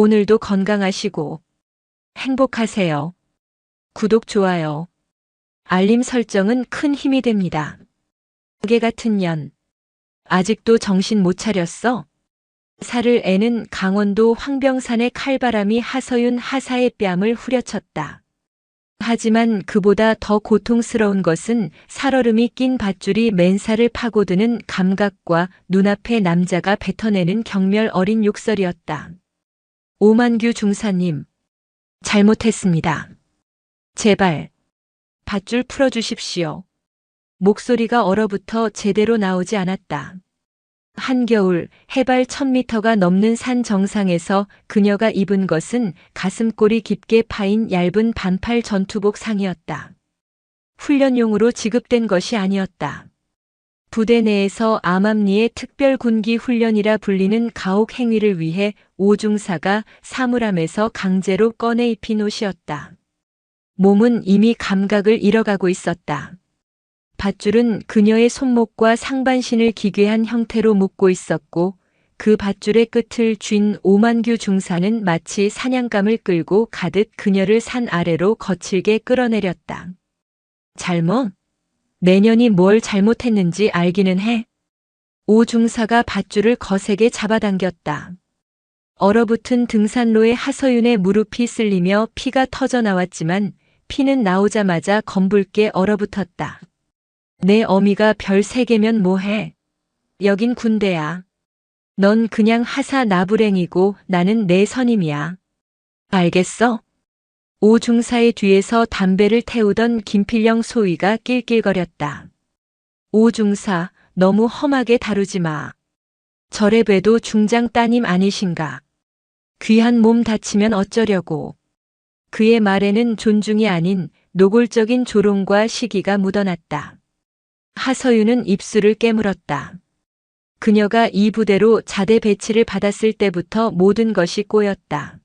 오늘도 건강하시고 행복하세요. 구독, 좋아요, 알림 설정은 큰 힘이 됩니다. 개 같은 년. 아직도 정신 못 차렸어? 살을 애는 강원도 황병산의 칼바람이 하서윤 하사의 뺨을 후려쳤다. 하지만 그보다 더 고통스러운 것은 살얼음이 낀 밧줄이 맨살을 파고드는 감각과 눈앞에 남자가 뱉어내는 경멸 어린 욕설이었다. 오만규 중사님, 잘못했습니다. 제발 밧줄 풀어주십시오. 목소리가 얼어붙어 제대로 나오지 않았다. 한겨울 해발 1000m가 넘는 산 정상에서 그녀가 입은 것은 가슴골이 깊게 파인 얇은 반팔 전투복 상이었다. 훈련용으로 지급된 것이 아니었다. 부대 내에서 암암리의 특별군기 훈련이라 불리는 가혹 행위를 위해 오중사가 사물함에서 강제로 꺼내 입힌 옷이었다. 몸은 이미 감각을 잃어가고 있었다. 밧줄은 그녀의 손목과 상반신을 기괴한 형태로 묶고 있었고 그 밧줄의 끝을 쥔 오만규 중사는 마치 사냥감을 끌고 가듯 그녀를 산 아래로 거칠게 끌어내렸다. 잘못? 내년이 뭘 잘못했는지 알기는 해. 오 중사가 밧줄을 거세게 잡아당겼다. 얼어붙은 등산로에 하서윤의 무릎이 쓸리며 피가 터져 나왔지만 피는 나오자마자 검붉게 얼어붙었다. 내 어미가 별 3개면 뭐해? 여긴 군대야. 넌 그냥 하사 나부랭이고 나는 내 선임이야. 알겠어? 오 중사의 뒤에서 담배를 태우던 김필령 소위가 낄낄거렸다. 오 중사, 너무 험하게 다루지 마. 저래 봬도 중장 따님 아니신가? 귀한 몸 다치면 어쩌려고. 그의 말에는 존중이 아닌 노골적인 조롱과 시기가 묻어났다. 하서윤은 입술을 깨물었다. 그녀가 이 부대로 자대 배치를 받았을 때부터 모든 것이 꼬였다.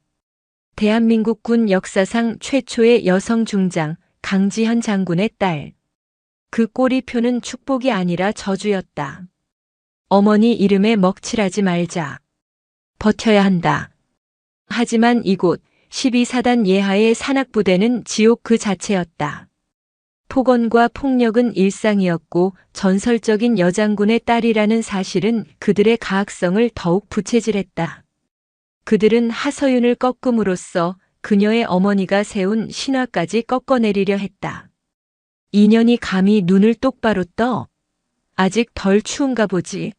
대한민국 군 역사상 최초의 여성 중장 강지현 장군의 딸. 그 꼬리표는 축복이 아니라 저주였다. 어머니 이름에 먹칠하지 말자. 버텨야 한다. 하지만 이곳 12사단 예하의 산악부대는 지옥 그 자체였다. 폭언과 폭력은 일상이었고 전설적인 여장군의 딸이라는 사실은 그들의 가학성을 더욱 부채질했다. 그들은 하서윤을 꺾음으로써 그녀의 어머니가 세운 신화까지 꺾어내리려 했다. 인연이 감히 눈을 똑바로 떠? 아직 덜 추운가 보지.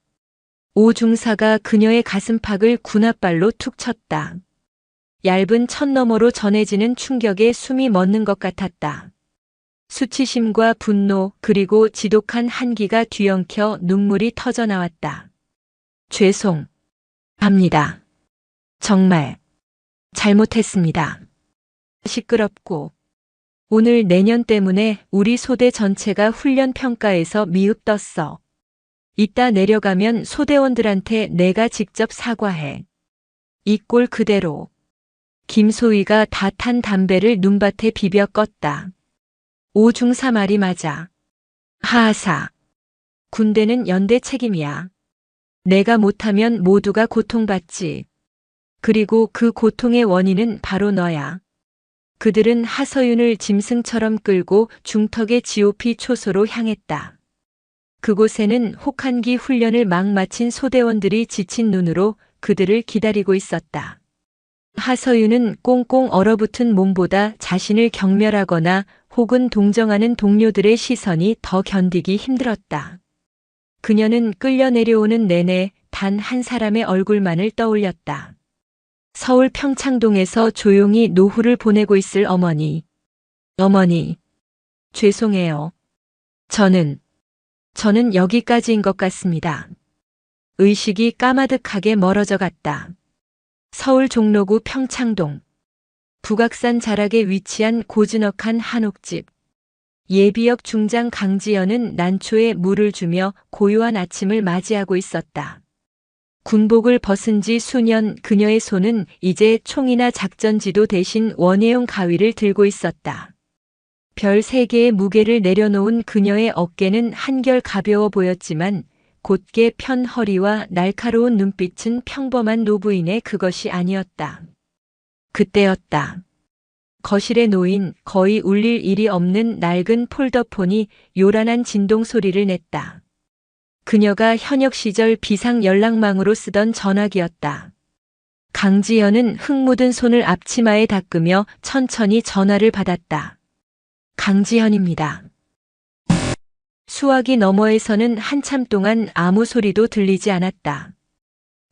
오 중사가 그녀의 가슴팍을 군홧발로 툭 쳤다. 얇은 천 너머로 전해지는 충격에 숨이 멎는 것 같았다. 수치심과 분노 그리고 지독한 한기가 뒤엉켜 눈물이 터져 나왔다. 죄송합니다. 정말 잘못했습니다. 시끄럽고 오늘 내년 때문에 우리 소대 전체가 훈련 평가에서 미흡떴어. 이따 내려가면 소대원들한테 내가 직접 사과해. 이 꼴 그대로. 김소희가 다 탄 담배를 눈밭에 비벼 껐다. 오 중사 말이 맞아. 하하사. 군대는 연대 책임이야. 내가 못하면 모두가 고통받지. 그리고 그 고통의 원인은 바로 너야. 그들은 하서윤을 짐승처럼 끌고 중턱의 GOP 초소로 향했다. 그곳에는 혹한기 훈련을 막 마친 소대원들이 지친 눈으로 그들을 기다리고 있었다. 하서윤은 꽁꽁 얼어붙은 몸보다 자신을 경멸하거나 혹은 동정하는 동료들의 시선이 더 견디기 힘들었다. 그녀는 끌려 내려오는 내내 단 한 사람의 얼굴만을 떠올렸다. 서울 평창동에서 조용히 노후를 보내고 있을 어머니. 어머니, 죄송해요. 저는 여기까지인 것 같습니다. 의식이 까마득하게 멀어져 갔다. 서울 종로구 평창동. 북악산 자락에 위치한 고즈넉한 한옥집. 예비역 중장 강지연은 난초에 물을 주며 고요한 아침을 맞이하고 있었다. 군복을 벗은 지 수년 그녀의 손은 이제 총이나 작전지도 대신 원예용 가위를 들고 있었다. 별 3개의 무게를 내려놓은 그녀의 어깨는 한결 가벼워 보였지만 곧게 편 허리와 날카로운 눈빛은 평범한 노부인의 그것이 아니었다. 그때였다. 거실에 놓인 거의 울릴 일이 없는 낡은 폴더폰이 요란한 진동 소리를 냈다. 그녀가 현역 시절 비상 연락망으로 쓰던 전화기였다. 강지연은 흙 묻은 손을 앞치마에 닦으며 천천히 전화를 받았다. 강지연입니다. 수화기 너머에서는 한참 동안 아무 소리도 들리지 않았다.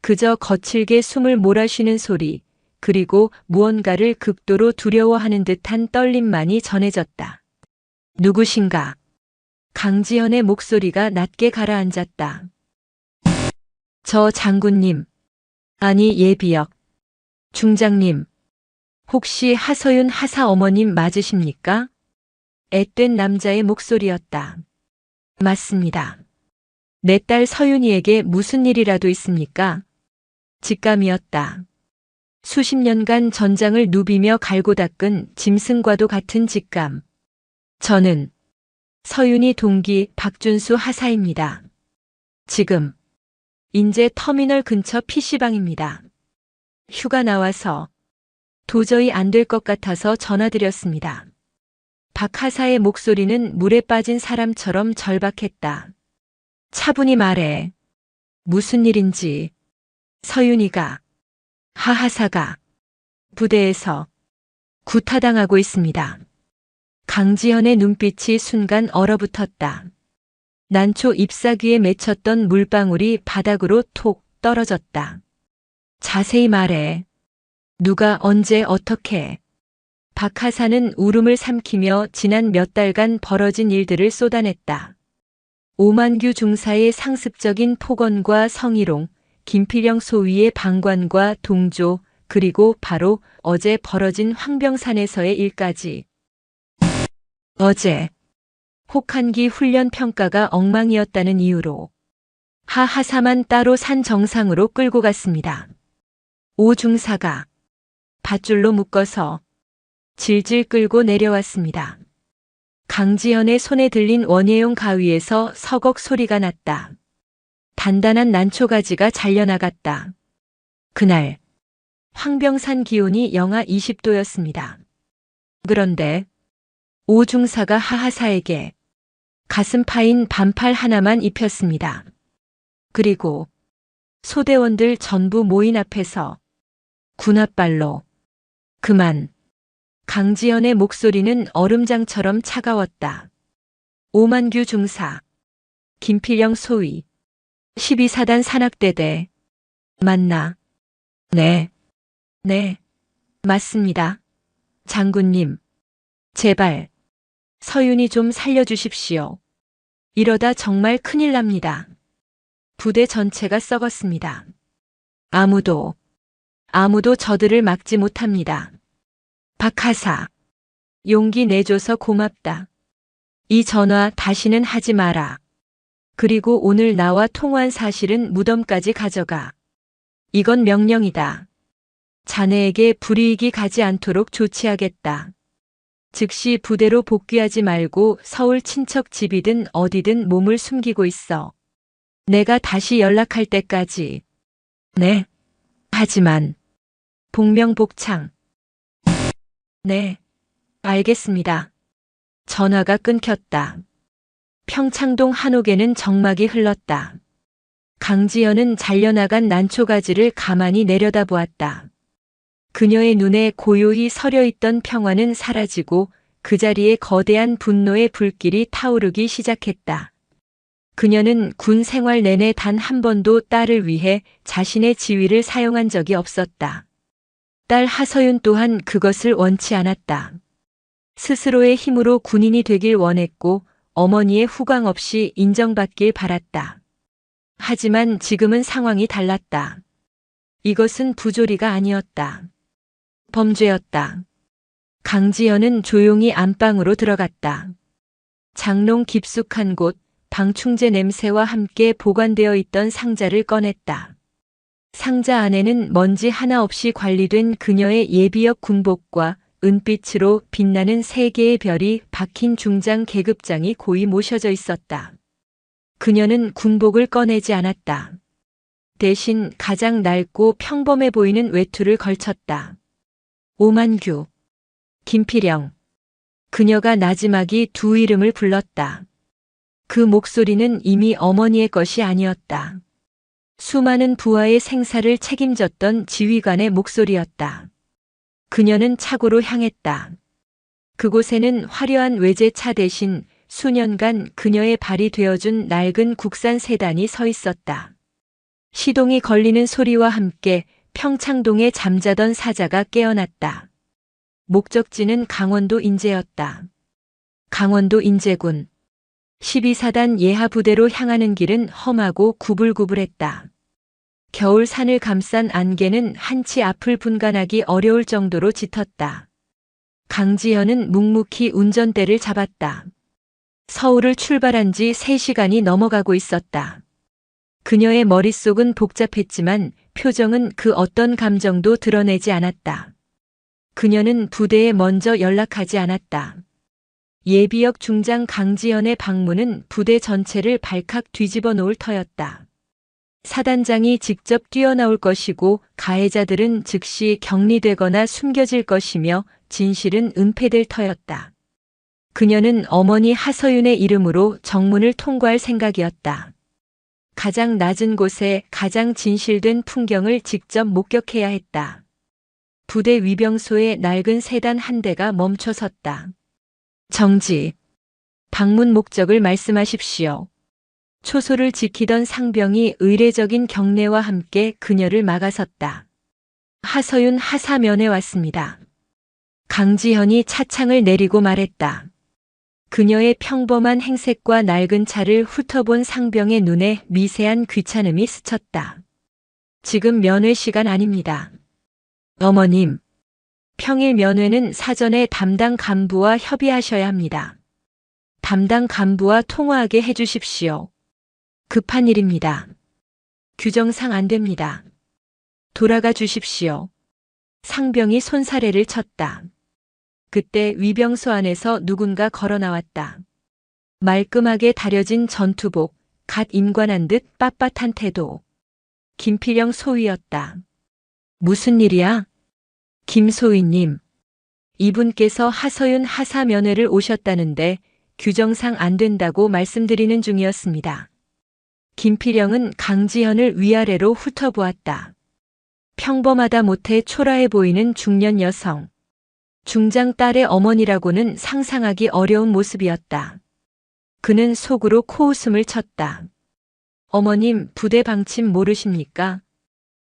그저 거칠게 숨을 몰아쉬는 소리, 그리고 무언가를 극도로 두려워하는 듯한 떨림만이 전해졌다. 누구신가? 강지연의 목소리가 낮게 가라앉았다. 저 장군님. 아니 예비역. 중장님. 혹시 하서윤 하사 어머님 맞으십니까? 앳된 남자의 목소리였다. 맞습니다. 내 딸 서윤이에게 무슨 일이라도 있습니까? 직감이었다. 수십 년간 전장을 누비며 갈고 닦은 짐승과도 같은 직감. 저는 서윤이 동기 박준수 하사입니다. 지금 인제 터미널 근처 PC방입니다. 휴가 나와서 도저히 안 될 것 같아서 전화드렸습니다. 박 하사의 목소리는 물에 빠진 사람처럼 절박했다. 차분히 말해. 무슨 일인지. 서윤이가, 하 하사가 부대에서 구타당하고 있습니다. 강지연의 눈빛이 순간 얼어붙었다. 난초 잎사귀에 맺혔던 물방울이 바닥으로 톡 떨어졌다. 자세히 말해. 누가 언제 어떻게. 박 하사는 울음을 삼키며 지난 몇 달간 벌어진 일들을 쏟아냈다. 오만규 중사의 상습적인 폭언과 성희롱, 김필영 소위의 방관과 동조, 그리고 바로 어제 벌어진 황병산에서의 일까지. 어제 혹한기 훈련 평가가 엉망이었다는 이유로 하 하사만 따로 산 정상으로 끌고 갔습니다. 오 중사가 밧줄로 묶어서 질질 끌고 내려왔습니다. 강지연의 손에 들린 원예용 가위에서 서걱 소리가 났다. 단단한 난초가지가 잘려나갔다. 그날 황병산 기온이 영하 20도였습니다. 그런데 오 중사가 하하사에게 가슴 파인 반팔 하나만 입혔습니다. 그리고 소대원들 전부 모인 앞에서 군홧발로 그만. 강지연의 목소리는 얼음장처럼 차가웠다. 오만규 중사, 김필영 소위, 12사단 산악대대. 맞나? 네. 네. 맞습니다. 장군님. 제발. 서윤이 좀 살려주십시오. 이러다 정말 큰일 납니다. 부대 전체가 썩었습니다. 아무도 저들을 막지 못합니다. 박하사. 용기 내줘서 고맙다. 이 전화 다시는 하지 마라. 그리고 오늘 나와 통화한 사실은 무덤까지 가져가. 이건 명령이다. 자네에게 불이익이 가지 않도록 조치하겠다. 즉시 부대로 복귀하지 말고 서울 친척 집이든 어디든 몸을 숨기고 있어. 내가 다시 연락할 때까지. 네. 하지만 복명복창. 네. 알겠습니다. 전화가 끊겼다. 평창동 한옥에는 정막이 흘렀다. 강지연은 잘려나간 난초가지를 가만히 내려다보았다. 그녀의 눈에 고요히 서려있던 평화는 사라지고 그 자리에 거대한 분노의 불길이 타오르기 시작했다. 그녀는 군 생활 내내 단 한 번도 딸을 위해 자신의 지위를 사용한 적이 없었다. 딸 하서윤 또한 그것을 원치 않았다. 스스로의 힘으로 군인이 되길 원했고 어머니의 후광 없이 인정받길 바랐다. 하지만 지금은 상황이 달랐다. 이것은 부조리가 아니었다. 범죄였다. 강지연은 조용히 안방으로 들어갔다. 장롱 깊숙한 곳, 방충제 냄새와 함께 보관되어 있던 상자를 꺼냈다. 상자 안에는 먼지 하나 없이 관리된 그녀의 예비역 군복과 은빛으로 빛나는 3개의 별이 박힌 중장 계급장이 고이 모셔져 있었다. 그녀는 군복을 꺼내지 않았다. 대신 가장 낡고 평범해 보이는 외투를 걸쳤다. 오만규, 김필영. 그녀가 나지막이 두 이름을 불렀다. 그 목소리는 이미 어머니의 것이 아니었다. 수많은 부하의 생사를 책임졌던 지휘관의 목소리였다. 그녀는 차고로 향했다. 그곳에는 화려한 외제차 대신 수년간 그녀의 발이 되어준 낡은 국산 세단이 서 있었다. 시동이 걸리는 소리와 함께 평창동에 잠자던 사자가 깨어났다. 목적지는 강원도 인제였다. 강원도 인제군. 12사단 예하 부대로 향하는 길은 험하고 구불구불했다. 겨울 산을 감싼 안개는 한치 앞을 분간하기 어려울 정도로 짙었다. 강지현은 묵묵히 운전대를 잡았다. 서울을 출발한 지 3시간이 넘어가고 있었다. 그녀의 머릿속은 복잡했지만 표정은 그 어떤 감정도 드러내지 않았다. 그녀는 부대에 먼저 연락하지 않았다. 예비역 중장 강지현의 방문은 부대 전체를 발칵 뒤집어 놓을 터였다. 사단장이 직접 뛰어나올 것이고 가해자들은 즉시 격리되거나 숨겨질 것이며 진실은 은폐될 터였다. 그녀는 어머니 하서윤의 이름으로 정문을 통과할 생각이었다. 가장 낮은 곳에 가장 진실된 풍경을 직접 목격해야 했다. 부대 위병소에 낡은 세단 한 대가 멈춰 섰다. 정지. 방문 목적을 말씀하십시오. 초소를 지키던 상병이 의례적인 경례와 함께 그녀를 막아섰다. 하서윤 하사면에 왔습니다. 강지현이 차창을 내리고 말했다. 그녀의 평범한 행색과 낡은 차를 훑어본 상병의 눈에 미세한 귀찮음이 스쳤다. 지금 면회 시간 아닙니다. 어머님, 평일 면회는 사전에 담당 간부와 협의하셔야 합니다. 담당 간부와 통화하게 해주십시오. 급한 일입니다. 규정상 안 됩니다. 돌아가 주십시오. 상병이 손사래를 쳤다. 그때 위병소 안에서 누군가 걸어 나왔다. 말끔하게 다려진 전투복, 갓 임관한 듯 빳빳한 태도. 김필영 소위였다. 무슨 일이야? 김소위님. 이분께서 하서윤 하사 면회를 오셨다는데 규정상 안 된다고 말씀드리는 중이었습니다. 김필영은 강지현을 위아래로 훑어보았다. 평범하다 못해 초라해 보이는 중년 여성. 중장 딸의 어머니라고는 상상하기 어려운 모습이었다. 그는 속으로 코웃음을 쳤다. 어머님, 부대 방침 모르십니까?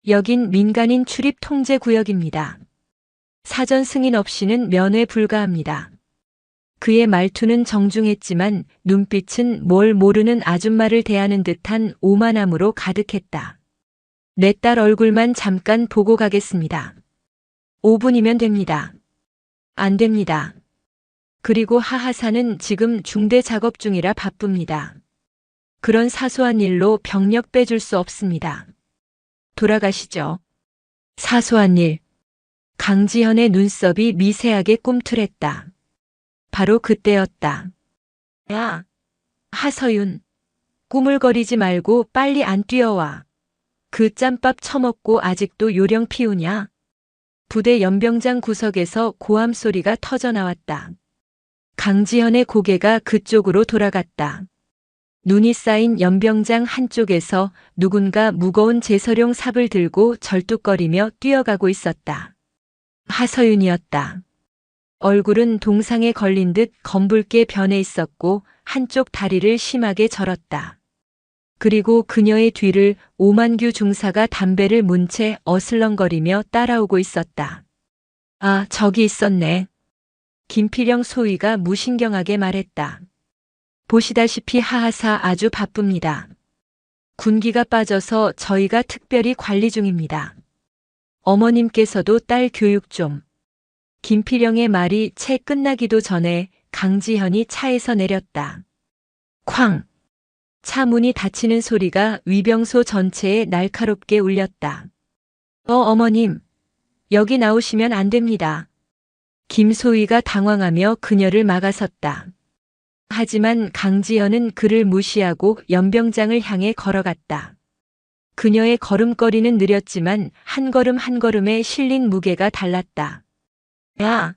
여긴 민간인 출입 통제 구역입니다. 사전 승인 없이는 면회 불가합니다. 그의 말투는 정중했지만 눈빛은 뭘 모르는 아줌마를 대하는 듯한 오만함으로 가득했다. 내 딸 얼굴만 잠깐 보고 가겠습니다. 5분이면 됩니다. 안 됩니다. 그리고 하하사는 지금 중대 작업 중이라 바쁩니다. 그런 사소한 일로 병력 빼줄 수 없습니다. 돌아가시죠. 사소한 일. 강지현의 눈썹이 미세하게 꿈틀했다. 바로 그때였다. 야, 하서윤. 꾸물거리지 말고 빨리 안 뛰어와. 그 짬밥 처먹고 아직도 요령 피우냐? 부대 연병장 구석에서 고함 소리가 터져 나왔다. 강지현의 고개가 그쪽으로 돌아갔다. 눈이 쌓인 연병장 한쪽에서 누군가 무거운 제설용 삽을 들고 절뚝거리며 뛰어가고 있었다. 하서윤이었다. 얼굴은 동상에 걸린 듯 검붉게 변해 있었고 한쪽 다리를 심하게 절었다. 그리고 그녀의 뒤를 오만규 중사가 담배를 문 채 어슬렁거리며 따라오고 있었다. 아, 저기 있었네. 김필영 소위가 무신경하게 말했다. 보시다시피 하하사 아주 바쁩니다. 군기가 빠져서 저희가 특별히 관리 중입니다. 어머님께서도 딸 교육 좀. 김필영의 말이 채 끝나기도 전에 강지현이 차에서 내렸다. 쾅! 차 문이 닫히는 소리가 위병소 전체에 날카롭게 울렸다. 어머님, 여기 나오시면 안 됩니다. 김소희가 당황하며 그녀를 막아섰다. 하지만 강지현은 그를 무시하고 연병장을 향해 걸어갔다. 그녀의 걸음걸이는 느렸지만 한 걸음 한 걸음에 실린 무게가 달랐다. 야,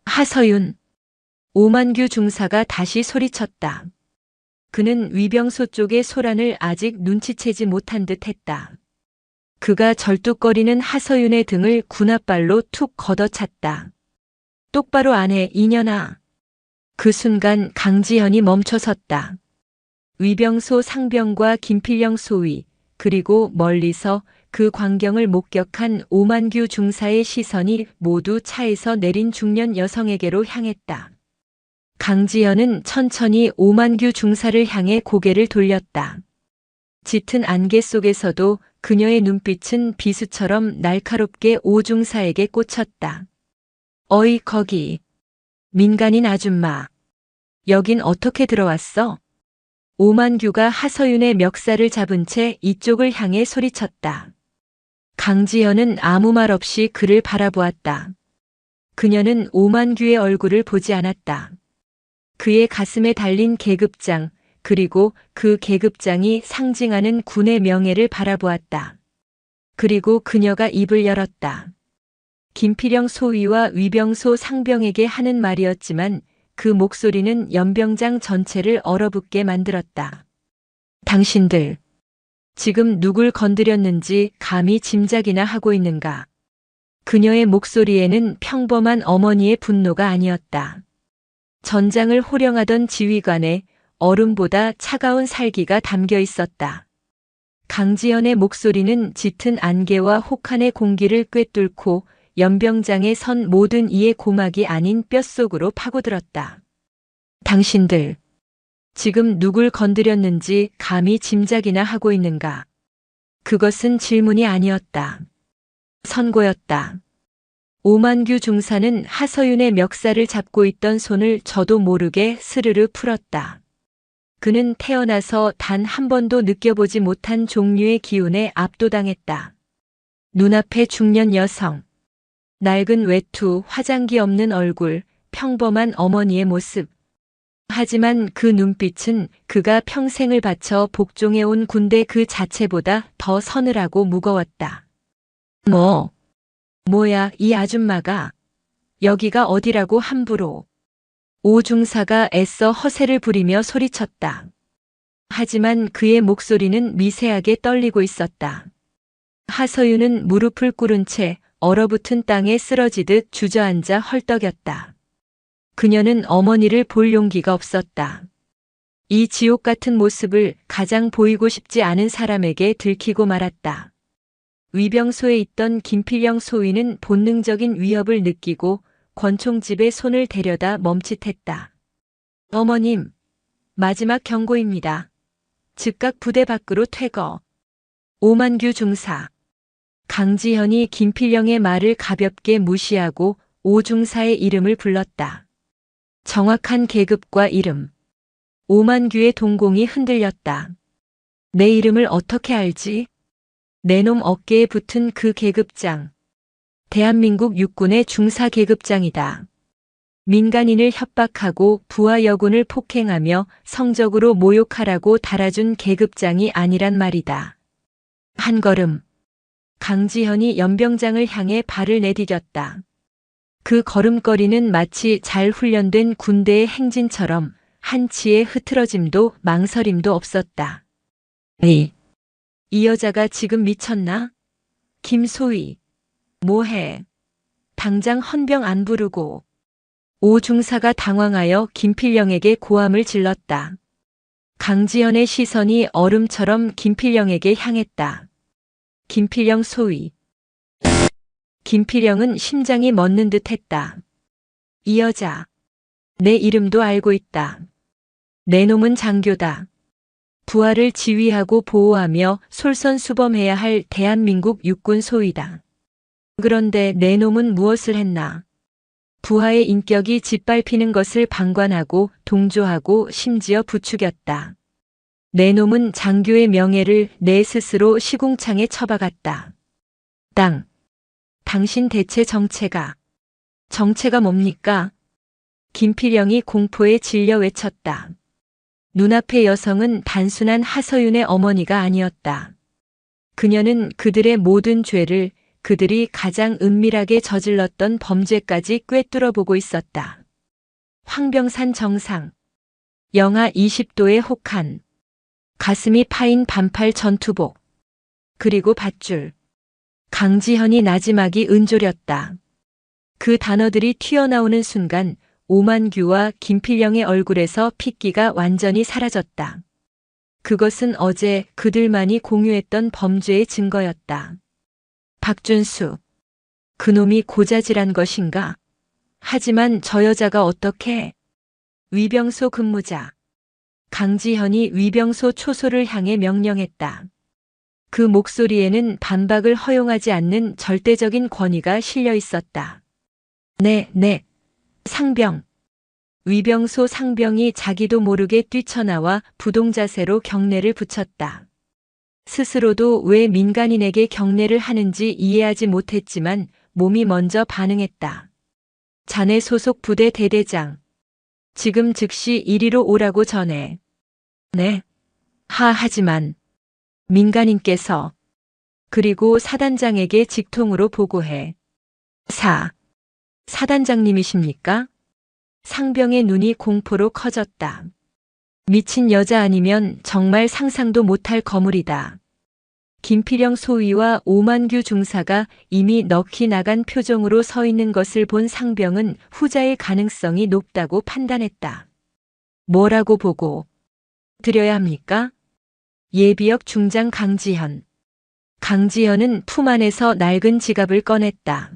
하서윤. 오만규 중사가 다시 소리쳤다. 그는 위병소 쪽의 소란을 아직 눈치채지 못한 듯 했다. 그가 절뚝거리는 하서윤의 등을 군홧발로 툭 걷어찼다. 똑바로 안 해, 이년아. 그 순간 강지현이 멈춰섰다. 위병소 상병과 김필영 소위, 그리고 멀리서 그 광경을 목격한 오만규 중사의 시선이 모두 차에서 내린 중년 여성에게로 향했다. 강지현은 천천히 오만규 중사를 향해 고개를 돌렸다. 짙은 안개 속에서도 그녀의 눈빛은 비수처럼 날카롭게 오 중사에게 꽂혔다. 어이 거기. 민간인 아줌마. 여긴 어떻게 들어왔어? 오만규가 하서윤의 멱살을 잡은 채 이쪽을 향해 소리쳤다. 강지현은 아무 말 없이 그를 바라보았다. 그녀는 오만규의 얼굴을 보지 않았다. 그의 가슴에 달린 계급장, 그리고 그 계급장이 상징하는 군의 명예를 바라보았다. 그리고 그녀가 입을 열었다. 김필영 소위와 위병소 상병에게 하는 말이었지만 그 목소리는 연병장 전체를 얼어붙게 만들었다. 당신들, 지금 누굴 건드렸는지 감히 짐작이나 하고 있는가? 그녀의 목소리에는 평범한 어머니의 분노가 아니었다. 전장을 호령하던 지휘관의 얼음보다 차가운 살기가 담겨 있었다. 강지연의 목소리는 짙은 안개와 혹한의 공기를 꿰뚫고 연병장에 선 모든 이의 고막이 아닌 뼛속으로 파고들었다. 당신들, 지금 누굴 건드렸는지 감히 짐작이나 하고 있는가? 그것은 질문이 아니었다. 선고였다. 오만규 중사는 하서윤의 멱살을 잡고 있던 손을 저도 모르게 스르르 풀었다. 그는 태어나서 단 한 번도 느껴보지 못한 종류의 기운에 압도당했다. 눈앞의 중년 여성. 낡은 외투, 화장기 없는 얼굴, 평범한 어머니의 모습. 하지만 그 눈빛은 그가 평생을 바쳐 복종해온 군대 그 자체보다 더 서늘하고 무거웠다. 뭐야, 이 아줌마가. 여기가 어디라고 함부로. 오 중사가 애써 허세를 부리며 소리쳤다. 하지만 그의 목소리는 미세하게 떨리고 있었다. 하서윤은 무릎을 꿇은 채 얼어붙은 땅에 쓰러지듯 주저앉아 헐떡였다. 그녀는 어머니를 볼 용기가 없었다. 이 지옥 같은 모습을 가장 보이고 싶지 않은 사람에게 들키고 말았다. 위병소에 있던 김필영 소위는 본능적인 위협을 느끼고 권총집에 손을 대려다 멈칫했다. 어머님, 마지막 경고입니다. 즉각 부대 밖으로 퇴거. 오만규 중사. 강지현이 김필영의 말을 가볍게 무시하고 오 중사의 이름을 불렀다. 정확한 계급과 이름. 오만규의 동공이 흔들렸다. 내 이름을 어떻게 알지? 내 놈 어깨에 붙은 그 계급장. 대한민국 육군의 중사 계급장이다. 민간인을 협박하고 부하 여군을 폭행하며 성적으로 모욕하라고 달아준 계급장이 아니란 말이다. 한 걸음. 강지현이 연병장을 향해 발을 내디뎠다. 그 걸음걸이는 마치 잘 훈련된 군대의 행진처럼 한치의 흐트러짐도 망설임도 없었다. 이 여자가 지금 미쳤나? 김소희. 뭐해? 당장 헌병 안 부르고. 오 중사가 당황하여 김필영에게 고함을 질렀다. 강지연의 시선이 얼음처럼 김필영에게 향했다. 김필영 소위. 김필영은 심장이 멎는 듯 했다. 이 여자. 내 이름도 알고 있다. 내 놈은 장교다. 부하를 지휘하고 보호하며 솔선수범해야 할 대한민국 육군 소위다. 그런데 내 놈은 무엇을 했나? 부하의 인격이 짓밟히는 것을 방관하고 동조하고 심지어 부추겼다. 내 놈은 장교의 명예를 내 스스로 시궁창에 처박았다. 당신 대체 정체가 뭡니까? 김필영이 공포에 질려 외쳤다. 눈앞의 여성은 단순한 하서윤의 어머니가 아니었다. 그녀는 그들의 모든 죄를 그들이 가장 은밀하게 저질렀던 범죄까지 꿰뚫어 보고 있었다. 황병산 정상. 영하 20도의 혹한. 가슴이 파인 반팔 전투복. 그리고 밧줄. 강지현이 나지막이 은조렸다. 그 단어들이 튀어나오는 순간 오만규와 김필영의 얼굴에서 핏기가 완전히 사라졌다. 그것은 어제 그들만이 공유했던 범죄의 증거였다. 박준수. 그놈이 고자질한 것인가? 하지만 저 여자가 어떻게? 위병소 근무자. 강지현이 위병소 초소를 향해 명령했다. 그 목소리에는 반박을 허용하지 않는 절대적인 권위가 실려 있었다. 네. 상병. 위병소 상병이 자기도 모르게 뛰쳐나와 부동자세로 경례를 붙였다. 스스로도 왜 민간인에게 경례를 하는지 이해하지 못했지만 몸이 먼저 반응했다. 자네 소속 부대 대대장. 지금 즉시 이리로 오라고 전해. 네. 하지만 민간인께서. 그리고 사단장에게 직통으로 보고해. 사단장님이십니까? 상병의 눈이 공포로 커졌다. 미친 여자 아니면 정말 상상도 못할 거물이다. 김필영 소위와 오만규 중사가 이미 넋이 나간 표정으로 서 있는 것을 본 상병은 후자의 가능성이 높다고 판단했다. 뭐라고 보고 드려야 합니까? 예비역 중장 강지현. 강지현은 품 안에서 낡은 지갑을 꺼냈다.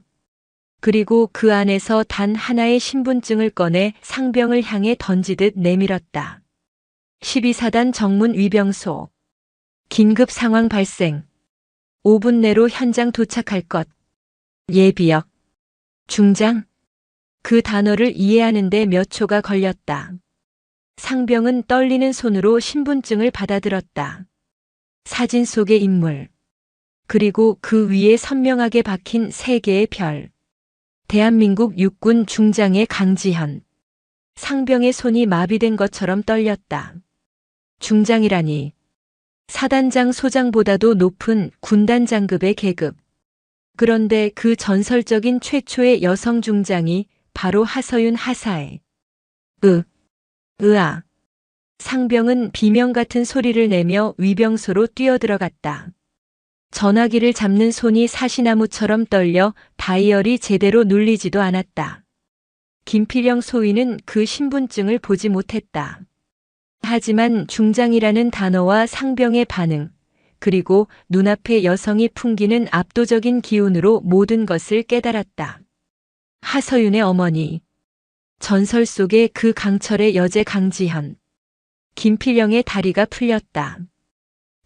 그리고 그 안에서 단 하나의 신분증을 꺼내 상병을 향해 던지듯 내밀었다. 12사단 정문 위병소. 긴급 상황 발생. 5분 내로 현장 도착할 것. 예비역. 중장? 그 단어를 이해하는데 몇 초가 걸렸다. 상병은 떨리는 손으로 신분증을 받아들었다. 사진 속의 인물. 그리고 그 위에 선명하게 박힌 3개의 별. 대한민국 육군 중장의 강지현. 상병의 손이 마비된 것처럼 떨렸다. 중장이라니. 사단장 소장보다도 높은 군단 장급의 계급. 그런데 그 전설적인 최초의 여성 중장이 바로 하서윤 하사의. 상병은 비명 같은 소리를 내며 위병소로 뛰어들어갔다. 전화기를 잡는 손이 사시나무처럼 떨려 다이얼이 제대로 눌리지도 않았다. 김필영 소위는 그 신분증을 보지 못했다. 하지만 중장이라는 단어와 상병의 반응, 그리고 눈앞의 여성이 풍기는 압도적인 기운으로 모든 것을 깨달았다. 하서윤의 어머니. 전설 속의 그 강철의 여제 강지현. 김필영의 다리가 풀렸다.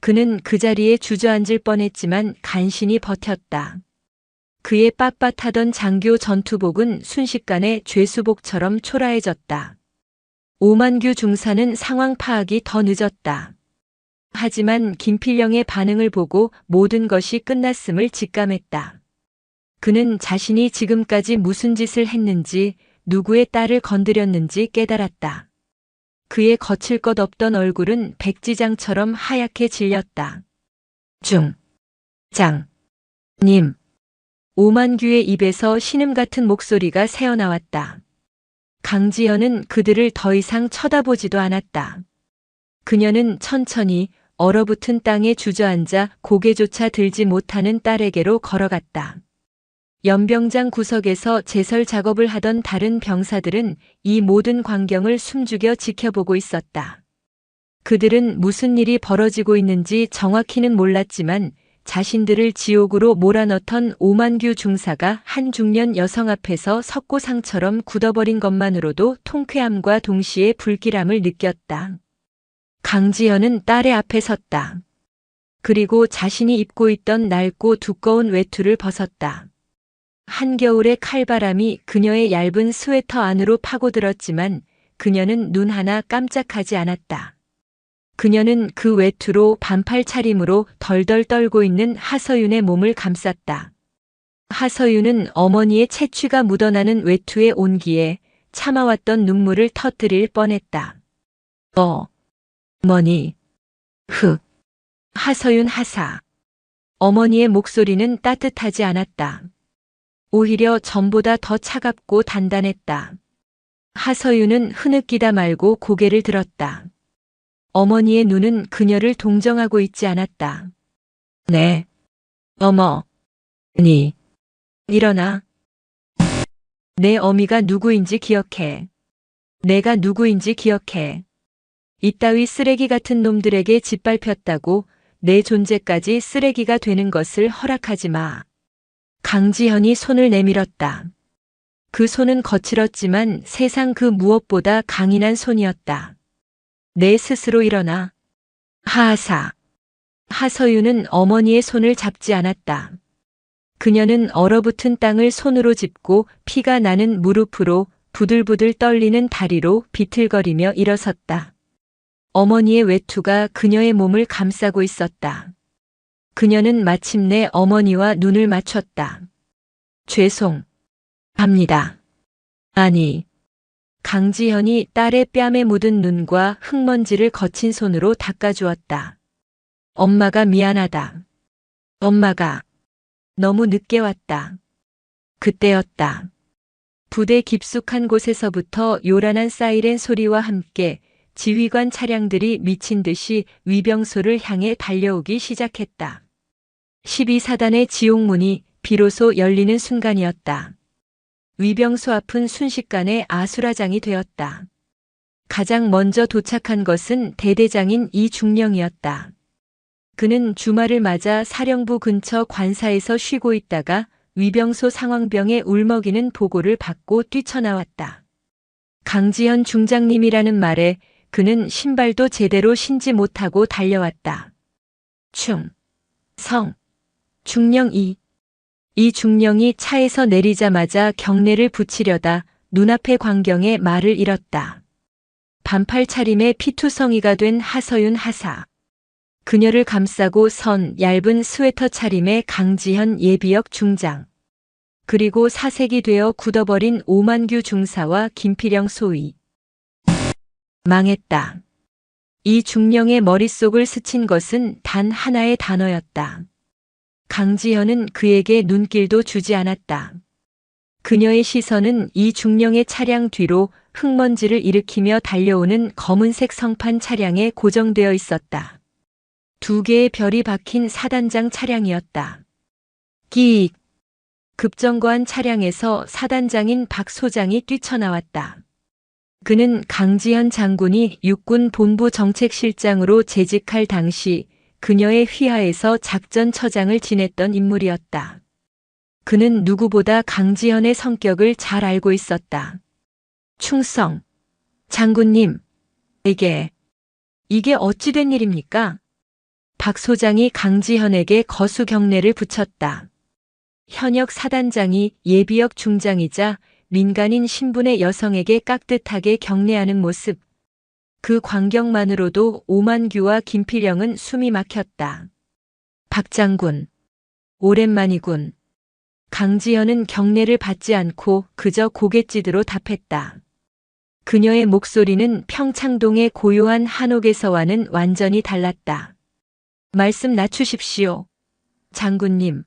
그는 그 자리에 주저앉을 뻔했지만 간신히 버텼다. 그의 빳빳하던 장교 전투복은 순식간에 죄수복처럼 초라해졌다. 오만규 중사는 상황 파악이 더 늦었다. 하지만 김필영의 반응을 보고 모든 것이 끝났음을 직감했다. 그는 자신이 지금까지 무슨 짓을 했는지, 누구의 딸을 건드렸는지 깨달았다. 그의 거칠 것 없던 얼굴은 백지장처럼 하얗게 질렸다. 님. 오만규의 입에서 신음 같은 목소리가 새어나왔다. 강지현은 그들을 더 이상 쳐다보지도 않았다. 그녀는 천천히 얼어붙은 땅에 주저앉아 고개조차 들지 못하는 딸에게로 걸어갔다. 연병장 구석에서 제설 작업을 하던 다른 병사들은 이 모든 광경을 숨죽여 지켜보고 있었다. 그들은 무슨 일이 벌어지고 있는지 정확히는 몰랐지만 자신들을 지옥으로 몰아넣던 오만규 중사가 한 중년 여성 앞에서 석고상처럼 굳어버린 것만으로도 통쾌함과 동시에 불길함을 느꼈다. 강지현은 딸의 앞에 섰다. 그리고 자신이 입고 있던 낡고 두꺼운 외투를 벗었다. 한겨울의 칼바람이 그녀의 얇은 스웨터 안으로 파고들었지만 그녀는 눈 하나 깜짝하지 않았다. 그녀는 그 외투로 반팔 차림으로 덜덜 떨고 있는 하서윤의 몸을 감쌌다. 하서윤은 어머니의 채취가 묻어나는 외투의 온기에 참아왔던 눈물을 터뜨릴 뻔했다. 어머니. 하서윤 하사. 어머니의 목소리는 따뜻하지 않았다. 오히려 전보다 더 차갑고 단단했다. 하서윤은 흐느끼다 말고 고개를 들었다. 어머니의 눈은 그녀를 동정하고 있지 않았다. 네. 어머니. 일어나. 내 어미가 누구인지 기억해. 내가 누구인지 기억해. 이따위 쓰레기 같은 놈들에게 짓밟혔다고 내 존재까지 쓰레기가 되는 것을 허락하지 마. 강지현이 손을 내밀었다. 그 손은 거칠었지만 세상 그 무엇보다 강인한 손이었다. 내 스스로 일어나. 하하사. 하서윤은 어머니의 손을 잡지 않았다. 그녀는 얼어붙은 땅을 손으로 짚고 피가 나는 무릎으로 부들부들 떨리는 다리로 비틀거리며 일어섰다. 어머니의 외투가 그녀의 몸을 감싸고 있었다. 그녀는 마침내 어머니와 눈을 맞췄다. 죄송합니다. 아니. 강지현이 딸의 뺨에 묻은 눈과 흙먼지를 거친 손으로 닦아주었다. 엄마가 미안하다. 엄마가 너무 늦게 왔다. 그때였다. 부대 깊숙한 곳에서부터 요란한 사이렌 소리와 함께 지휘관 차량들이 미친 듯이 위병소를 향해 달려오기 시작했다. 12사단의 지옥문이 비로소 열리는 순간이었다. 위병소 앞은 순식간에 아수라장이 되었다. 가장 먼저 도착한 것은 대대장인 이중령이었다. 그는 주말을 맞아 사령부 근처 관사에서 쉬고 있다가 위병소 상황병의 울먹이는 보고를 받고 뛰쳐나왔다. 강지현 중장님이라는 말에 그는 신발도 제대로 신지 못하고 달려왔다. 중령 이 중령이 차에서 내리자마자 경례를 붙이려다 눈앞의 광경에 말을 잃었다. 반팔 차림의 피투성이가 된 하서윤 하사. 그녀를 감싸고 선 얇은 스웨터 차림의 강지현 예비역 중장. 그리고 사색이 되어 굳어버린 오만규 중사와 김필영 소위. 망했다. 이 중령의 머릿속을 스친 것은 단 하나의 단어였다. 강지현은 그에게 눈길도 주지 않았다. 그녀의 시선은 이 중령의 차량 뒤로 흙먼지를 일으키며 달려오는 검은색 성판 차량에 고정되어 있었다. 2개의 별이 박힌 사단장 차량이었다. 끼익. 급정거한 차량에서 사단장인 박 소장이 뛰쳐나왔다. 그는 강지현 장군이 육군 본부 정책실장으로 재직할 당시 그녀의 휘하에서 작전처장을 지냈던 인물이었다. 그는 누구보다 강지현의 성격을 잘 알고 있었다. 충성. 장군님. 이게 어찌된 일입니까? 박 소장이 강지현에게 거수 경례를 붙였다. 현역 사단장이 예비역 중장이자 민간인 신분의 여성에게 깍듯하게 경례하는 모습. 그 광경만으로도 오만규와 김필영은 숨이 막혔다. 박 장군. 오랜만이군. 강지현은 경례를 받지 않고 그저 고갯짓으로 답했다. 그녀의 목소리는 평창동의 고요한 한옥에서와는 완전히 달랐다. 말씀 낮추십시오. 장군님.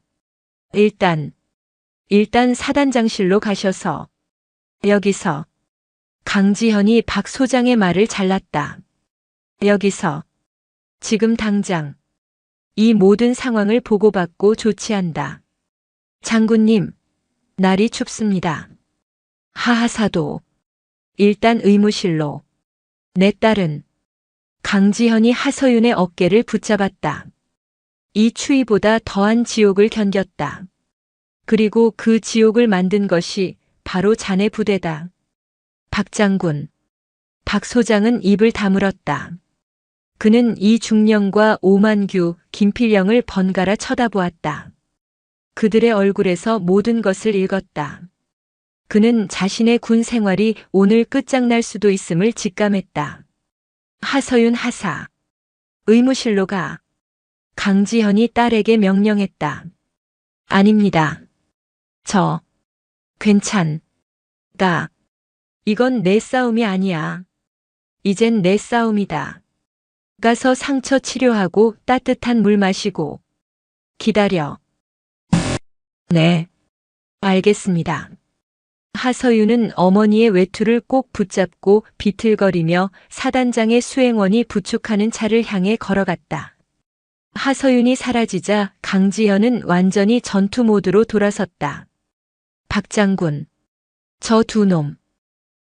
일단 사단장실로 가셔서. 여기서. 강지현이 박 소장의 말을 잘랐다. 여기서. 지금 당장. 이 모든 상황을 보고받고 조치한다. 장군님. 날이 춥습니다. 하하사도. 일단 의무실로. 내 딸은. 강지현이 하서윤의 어깨를 붙잡았다. 이 추위보다 더한 지옥을 견뎠다. 그리고 그 지옥을 만든 것이 바로 자네 부대다. 박 장군. 박 소장은 입을 다물었다. 그는 이중령과 오만규, 김필영을 번갈아 쳐다보았다. 그들의 얼굴에서 모든 것을 읽었다. 그는 자신의 군 생활이 오늘 끝장날 수도 있음을 직감했다. 하서윤 하사. 의무실로 가. 강지현이 딸에게 명령했다. 아닙니다. 가. 이건 내 싸움이 아니야. 이젠 내 싸움이다. 가서 상처 치료하고 따뜻한 물 마시고 기다려. 네. 알겠습니다. 하서윤은 어머니의 외투를 꼭 붙잡고 비틀거리며 사단장의 수행원이 부축하는 차를 향해 걸어갔다. 하서윤이 사라지자 강지현은 완전히 전투 모드로 돌아섰다. 박 장군. 저 두 놈.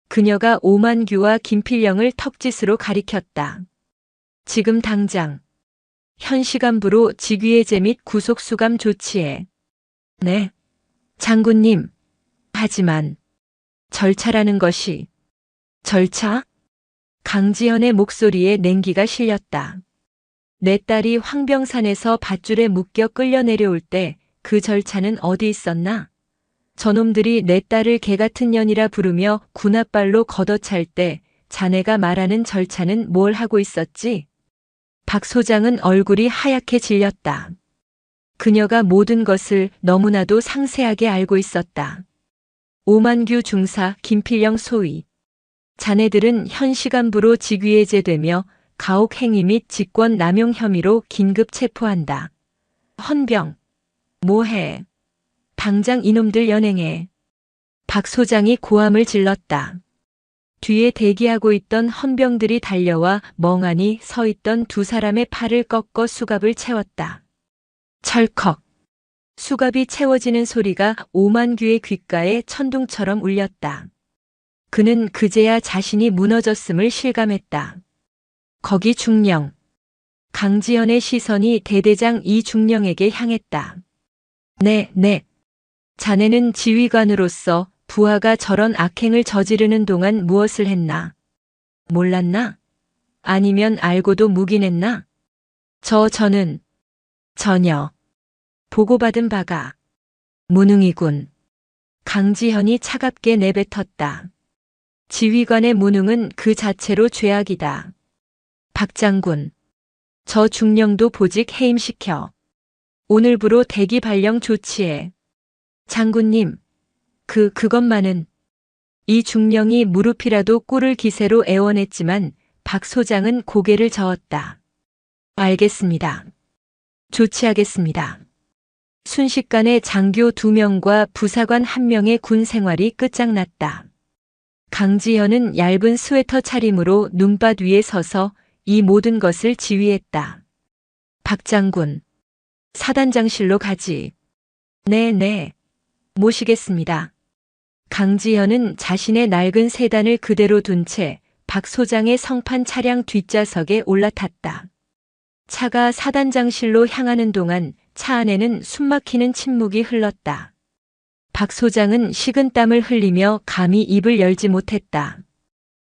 그녀가 오만규와 김필령을 턱짓으로 가리켰다. 지금 당장 현 시간부로 직위해제 및 구속수감 조치해. 네. 장군님. 하지만 절차라는 것이. 절차? 강지현의 목소리에 냉기가 실렸다. 내 딸이 황병산에서 밧줄에 묶여 끌려 내려올 때 그 절차는 어디 있었나? 저놈들이 내 딸을 개 같은 년이라 부르며 군홧발로 걷어찰 때 자네가 말하는 절차는 뭘 하고 있었지? 박 소장은 얼굴이 하얗게 질렸다. 그녀가 모든 것을 너무나도 상세하게 알고 있었다. 오만규 중사, 김필령 소위. 자네들은 현 시간부로 직위해제되며 가혹행위 및 직권 남용 혐의로 긴급 체포한다. 헌병. 뭐해? 당장 이놈들 연행해. 박 소장이 고함을 질렀다. 뒤에 대기하고 있던 헌병들이 달려와 멍하니 서 있던 두 사람의 팔을 꺾어 수갑을 채웠다. 철컥. 수갑이 채워지는 소리가 오만규의 귓가에 천둥처럼 울렸다. 그는 그제야 자신이 무너졌음을 실감했다. 거기 중령. 강지현의 시선이 대대장 이중령에게 향했다. 네. 자네는 지휘관으로서 부하가 저런 악행을 저지르는 동안 무엇을 했나? 몰랐나? 아니면 알고도 묵인했나? 저는 전혀 보고받은 바가. 무능이군. 강지현이 차갑게 내뱉었다. 지휘관의 무능은 그 자체로 죄악이다. 박 장군. 저 중령도 보직 해임시켜. 오늘부로 대기 발령 조치해. 장군님. 그것만은. 이 중령이 무릎이라도 꿇을 기세로 애원했지만 박 소장은 고개를 저었다. 알겠습니다. 조치하겠습니다. 순식간에 장교 2명과 부사관 1명의 군 생활이 끝장났다. 강지현은 얇은 스웨터 차림으로 눈밭 위에 서서 이 모든 것을 지휘했다. 박 장군. 사단장실로 가지. 네. 모시겠습니다. 강지현은 자신의 낡은 세단을 그대로 둔 채 박 소장의 성판 차량 뒷좌석에 올라탔다. 차가 사단장실로 향하는 동안 차 안에는 숨막히는 침묵이 흘렀다. 박 소장은 식은땀을 흘리며 감히 입을 열지 못했다.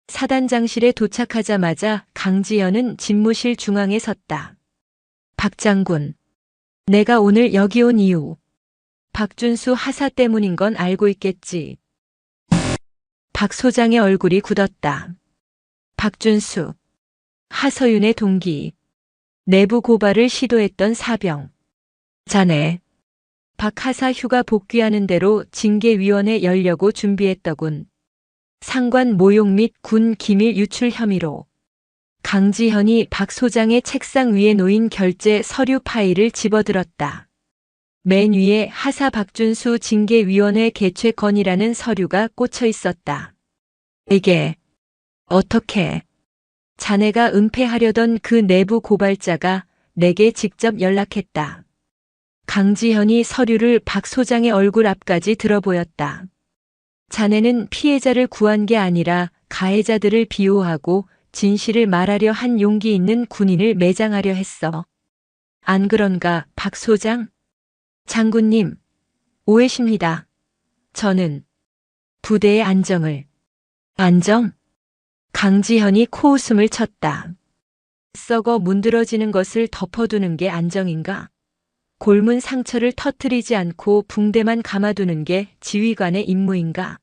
사단장실에 도착하자마자 강지현은 집무실 중앙에 섰다. 박 장군. 내가 오늘 여기 온 이유. 박준수 하사 때문인 건 알고 있겠지. 박 소장의 얼굴이 굳었다. 박준수. 하서윤의 동기. 내부 고발을 시도했던 사병. 자네. 박 하사 휴가 복귀하는 대로 징계위원회 열려고 준비했더군. 상관 모욕 및 군 기밀 유출 혐의로. 강지현이 박 소장의 책상 위에 놓인 결제 서류 파일을 집어들었다. 맨 위에 하사 박준수 징계위원회 개최 건이라는 서류가 꽂혀 있었다. 이게 어떻게? 자네가 은폐하려던 그 내부 고발자가 내게 직접 연락했다. 강지현이 서류를 박 소장의 얼굴 앞까지 들어보였다. 자네는 피해자를 구한 게 아니라 가해자들을 비호하고 진실을 말하려 한 용기 있는 군인을 매장하려 했어. 안 그런가, 박 소장? 장군님, 오해십니다. 저는 부대의 안정을. 안정? 강지현이 코웃음을 쳤다. 썩어 문드러지는 것을 덮어두는 게 안정인가? 골문 상처를 터뜨리지 않고 붕대만 감아두는 게 지휘관의 임무인가?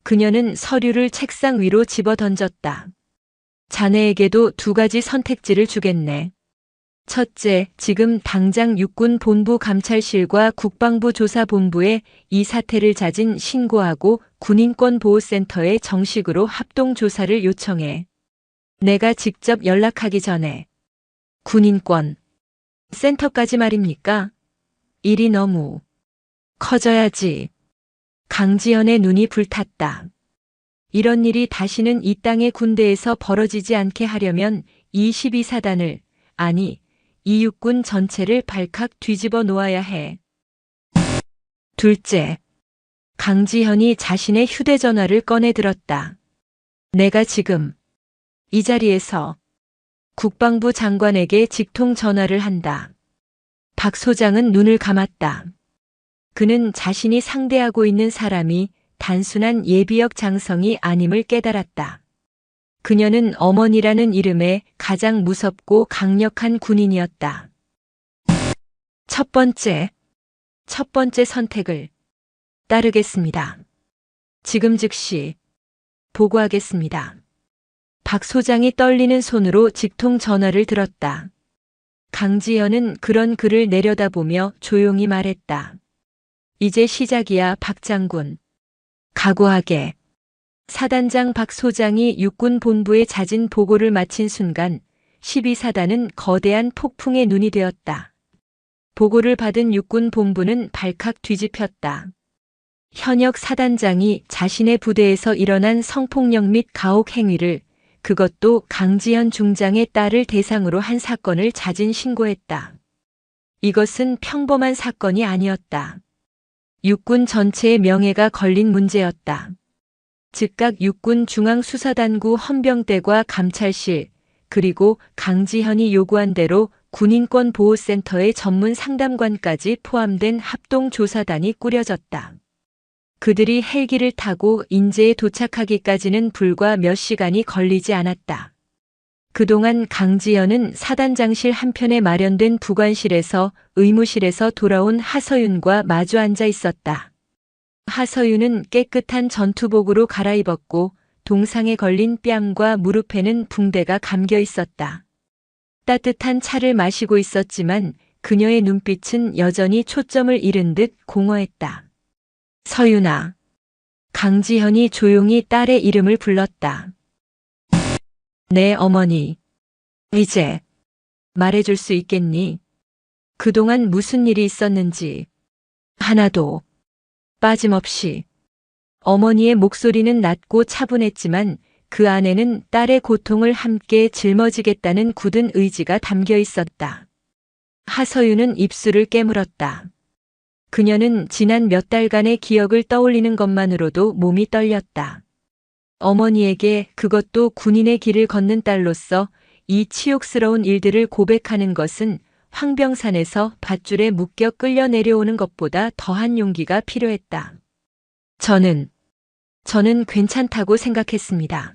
그녀는 서류를 책상 위로 집어던졌다. 자네에게도 2가지 선택지를 주겠네. 첫째, 지금 당장 육군본부 감찰실과 국방부 조사본부에 이 사태를 자진 신고하고 군인권보호센터에 정식으로 합동조사를 요청해. 내가 직접 연락하기 전에. 군인권 센터까지 말입니까? 일이 너무 커져야지. 강지현의 눈이 불탔다. 이런 일이 다시는 이 땅의 군대에서 벌어지지 않게 하려면 이 12사단을, 아니, 이 육군 전체를 발칵 뒤집어 놓아야 해. 둘째, 강지현이 자신의 휴대전화를 꺼내 들었다. 내가 지금 이 자리에서 국방부 장관에게 직통 전화를 한다. 박 소장은 눈을 감았다. 그는 자신이 상대하고 있는 사람이 단순한 예비역 장성이 아님을 깨달았다. 그녀는 어머니라는 이름의 가장 무섭고 강력한 군인이었다. 첫 번째 선택을 따르겠습니다. 지금 즉시 보고하겠습니다. 박 소장이 떨리는 손으로 직통 전화를 들었다. 강지현은 그런 그를 내려다보며 조용히 말했다. 이제 시작이야, 박 장군. 각오하게. 사단장 박 소장이 육군 본부에 잦은 보고를 마친 순간 12사단은 거대한 폭풍의 눈이 되었다. 보고를 받은 육군 본부는 발칵 뒤집혔다. 현역 사단장이 자신의 부대에서 일어난 성폭력 및 가혹 행위를, 그것도 강지현 중장의 딸을 대상으로 한 사건을 자진 신고했다. 이것은 평범한 사건이 아니었다. 육군 전체의 명예가 걸린 문제였다. 즉각 육군 중앙수사단구 헌병대과 감찰실, 그리고 강지현이 요구한 대로 군인권보호센터의 전문 상담관까지 포함된 합동조사단이 꾸려졌다. 그들이 헬기를 타고 인제에 도착하기까지는 불과 몇 시간이 걸리지 않았다. 그동안 강지현은 사단장실 한편에 마련된 부관실에서 의무실에서 돌아온 하서윤과 마주 앉아 있었다. 하서윤은 깨끗한 전투복으로 갈아입었고 동상에 걸린 뺨과 무릎에는 붕대가 감겨 있었다. 따뜻한 차를 마시고 있었지만 그녀의 눈빛은 여전히 초점을 잃은 듯 공허했다. 서윤아. 강지현이 조용히 딸의 이름을 불렀다. 내 어머니. 이제 말해줄 수 있겠니? 그동안 무슨 일이 있었는지 하나도 빠짐없이. 어머니의 목소리는 낮고 차분했지만 그 안에는 딸의 고통을 함께 짊어지겠다는 굳은 의지가 담겨 있었다. 하서윤은 입술을 깨물었다. 그녀는 지난 몇 달간의 기억을 떠올리는 것만으로도 몸이 떨렸다. 어머니에게, 그것도 군인의 길을 걷는 딸로서 이 치욕스러운 일들을 고백하는 것은 황병산에서 밧줄에 묶여 끌려 내려오는 것보다 더한 용기가 필요했다. 저는 괜찮다고 생각했습니다.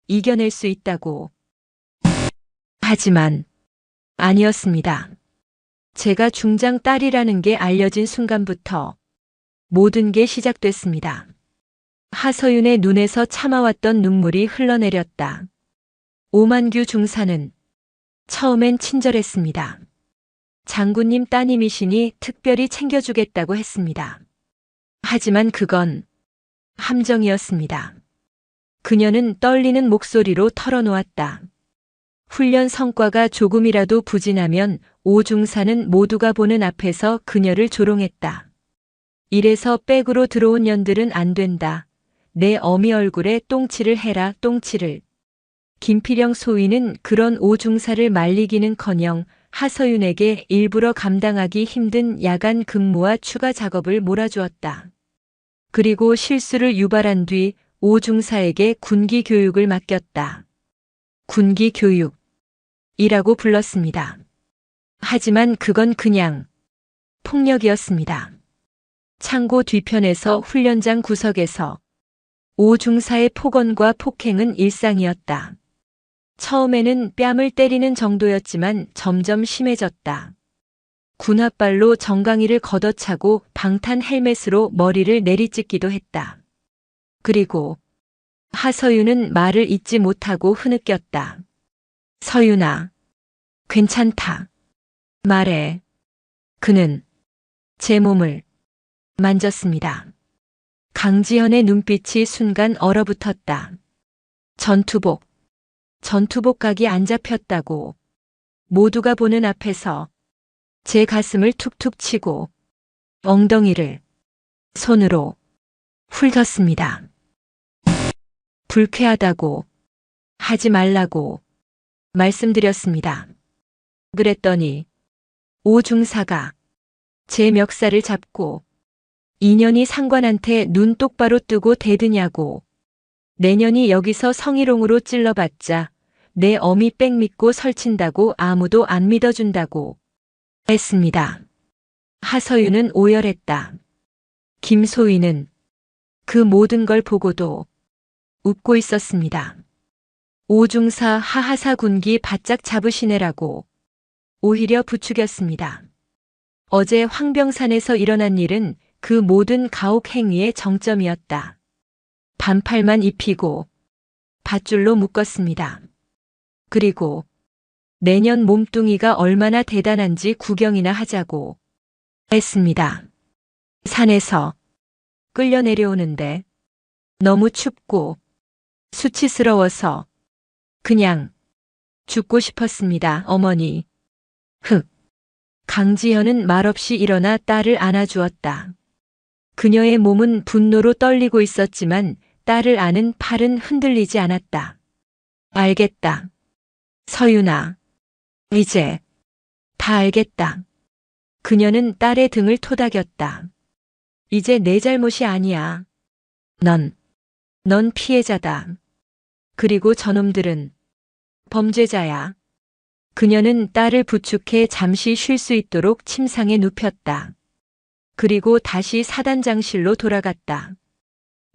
이겨낼 수 있다고. 하지만 아니었습니다. 제가 중장 딸이라는 게 알려진 순간부터 모든 게 시작됐습니다. 하서윤의 눈에서 참아왔던 눈물이 흘러내렸다. 오만규 중사는 처음엔 친절했습니다. 장군님 따님이시니 특별히 챙겨주겠다고 했습니다. 하지만 그건 함정이었습니다. 그녀는 떨리는 목소리로 털어놓았다. 훈련 성과가 조금이라도 부진하면 오 중사는 모두가 보는 앞에서 그녀를 조롱했다. 이래서 백으로 들어온 년들은 안 된다. 내 어미 얼굴에 똥칠을 해라, 똥칠을. 김필영 소위는 그런 오 중사를 말리기는커녕 하서윤에게 일부러 감당하기 힘든 야간 근무와 추가 작업을 몰아주었다. 그리고 실수를 유발한 뒤 오 중사에게 군기 교육을 맡겼다. 군기 교육이라고 불렀습니다. 하지만 그건 그냥 폭력이었습니다. 창고 뒤편에서 훈련장 구석에서 오 중사의 폭언과 폭행은 일상이었다. 처음에는 뺨을 때리는 정도였지만 점점 심해졌다. 군홧발로 정강이를 걷어차고 방탄 헬멧으로 머리를 내리찍기도 했다. 그리고 하서윤은 말을 잇지 못하고 흐느꼈다. 서윤아, 괜찮다. 말해. 그는 제 몸을 만졌습니다. 강지현의 눈빛이 순간 얼어붙었다. 전투복 각이 안 잡혔다고. 모두가 보는 앞에서 제 가슴을 툭툭 치고 엉덩이를 손으로 훑었습니다. 불쾌하다고 하지 말라고 말씀드렸습니다. 그랬더니 오 중사가 제 멱살을 잡고 인연이 상관한테 눈 똑바로 뜨고 대드냐고, 내년이 여기서 성희롱으로 찔러봤자 내 어미 빽 믿고 설친다고 아무도 안 믿어준다고 했습니다. 하서윤은 오열했다. 김소희는 그 모든 걸 보고도 웃고 있었습니다. 오중사 하하사 군기 바짝 잡으시네라고 오히려 부추겼습니다. 어제 황병산에서 일어난 일은 그 모든 가혹 행위의 정점이었다. 반팔만 입히고 밧줄로 묶었습니다. 그리고 내년 몸뚱이가 얼마나 대단한지 구경이나 하자고 했습니다. 산에서 끌려 내려오는데 너무 춥고 수치스러워서 그냥 죽고 싶었습니다, 어머니. 흑. 강지현은 말없이 일어나 딸을 안아주었다. 그녀의 몸은 분노로 떨리고 있었지만 딸을 안은 팔은 흔들리지 않았다. 알겠다. 서윤아. 이제 다 알겠다. 그녀는 딸의 등을 토닥였다. 이제 내 잘못이 아니야. 넌 피해자다. 그리고 저놈들은 범죄자야. 그녀는 딸을 부축해 잠시 쉴 수 있도록 침상에 눕혔다. 그리고 다시 사단장실로 돌아갔다.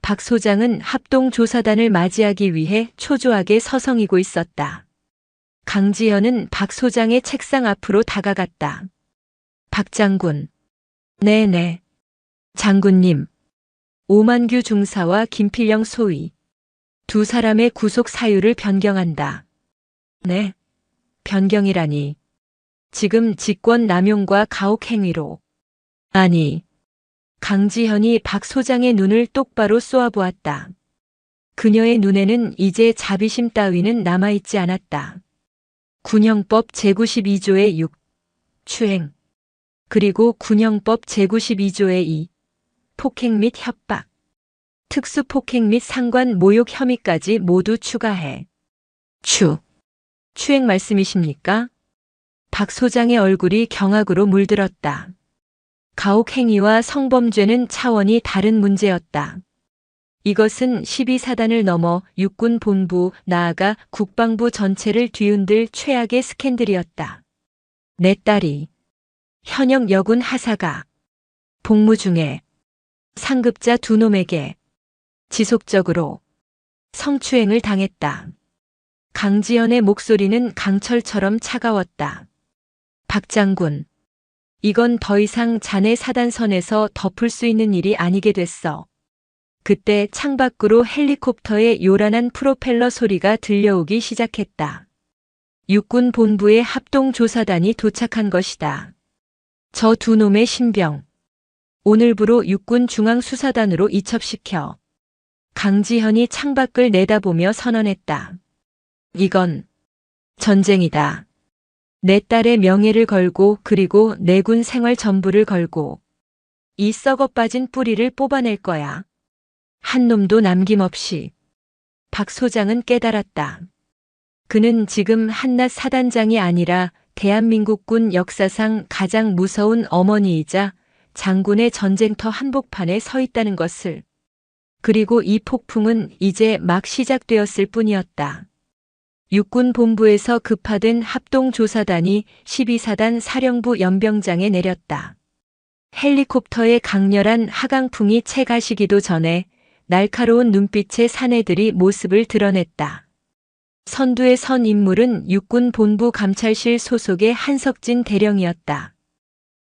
박 소장은 합동조사단을 맞이하기 위해 초조하게 서성이고 있었다. 강지현은 박 소장의 책상 앞으로 다가갔다. 박 장군. 네네. 장군님. 오만규 중사와 김필영 소위. 두 사람의 구속 사유를 변경한다. 네. 변경이라니. 지금 직권 남용과 가혹 행위로. 아니. 강지현이 박 소장의 눈을 똑바로 쏘아보았다. 그녀의 눈에는 이제 자비심 따위는 남아있지 않았다. 군형법 제92조의 6. 추행. 그리고 군형법 제92조의 2. 폭행 및 협박. 특수폭행 및 상관 모욕 혐의까지 모두 추가해. 추행 말씀이십니까? 박 소장의 얼굴이 경악으로 물들었다. 가혹 행위와 성범죄는 차원이 다른 문제였다. 이것은 12사단을 넘어 육군 본부, 나아가 국방부 전체를 뒤흔들 최악의 스캔들이었다. 내 딸이 현역 여군 하사가 복무 중에 상급자 두 놈에게 지속적으로 성추행을 당했다. 강지현의 목소리는 강철처럼 차가웠다. 박 장군, 이건 더 이상 자네 사단선에서 덮을 수 있는 일이 아니게 됐어. 그때 창밖으로 헬리콥터의 요란한 프로펠러 소리가 들려오기 시작했다. 육군 본부의 합동조사단이 도착한 것이다. 저 두 놈의 신병. 오늘부로 육군 중앙수사단으로 이첩시켜. 강지현이 창밖을 내다보며 선언했다. 이건 전쟁이다. 내 딸의 명예를 걸고 그리고 내 군 생활 전부를 걸고 이 썩어 빠진 뿌리를 뽑아낼 거야. 한 놈도 남김없이. 박 소장은 깨달았다. 그는 지금 한낱 사단장이 아니라 대한민국군 역사상 가장 무서운 어머니이자 장군의 전쟁터 한복판에 서 있다는 것을. 그리고 이 폭풍은 이제 막 시작되었을 뿐이었다. 육군 본부에서 급파된 합동조사단이 12사단 사령부 연병장에 내렸다. 헬리콥터의 강렬한 하강풍이 채 가시기도 전에 날카로운 눈빛의 사내들이 모습을 드러냈다. 선두에 선 인물은 육군 본부 감찰실 소속의 한석진 대령이었다.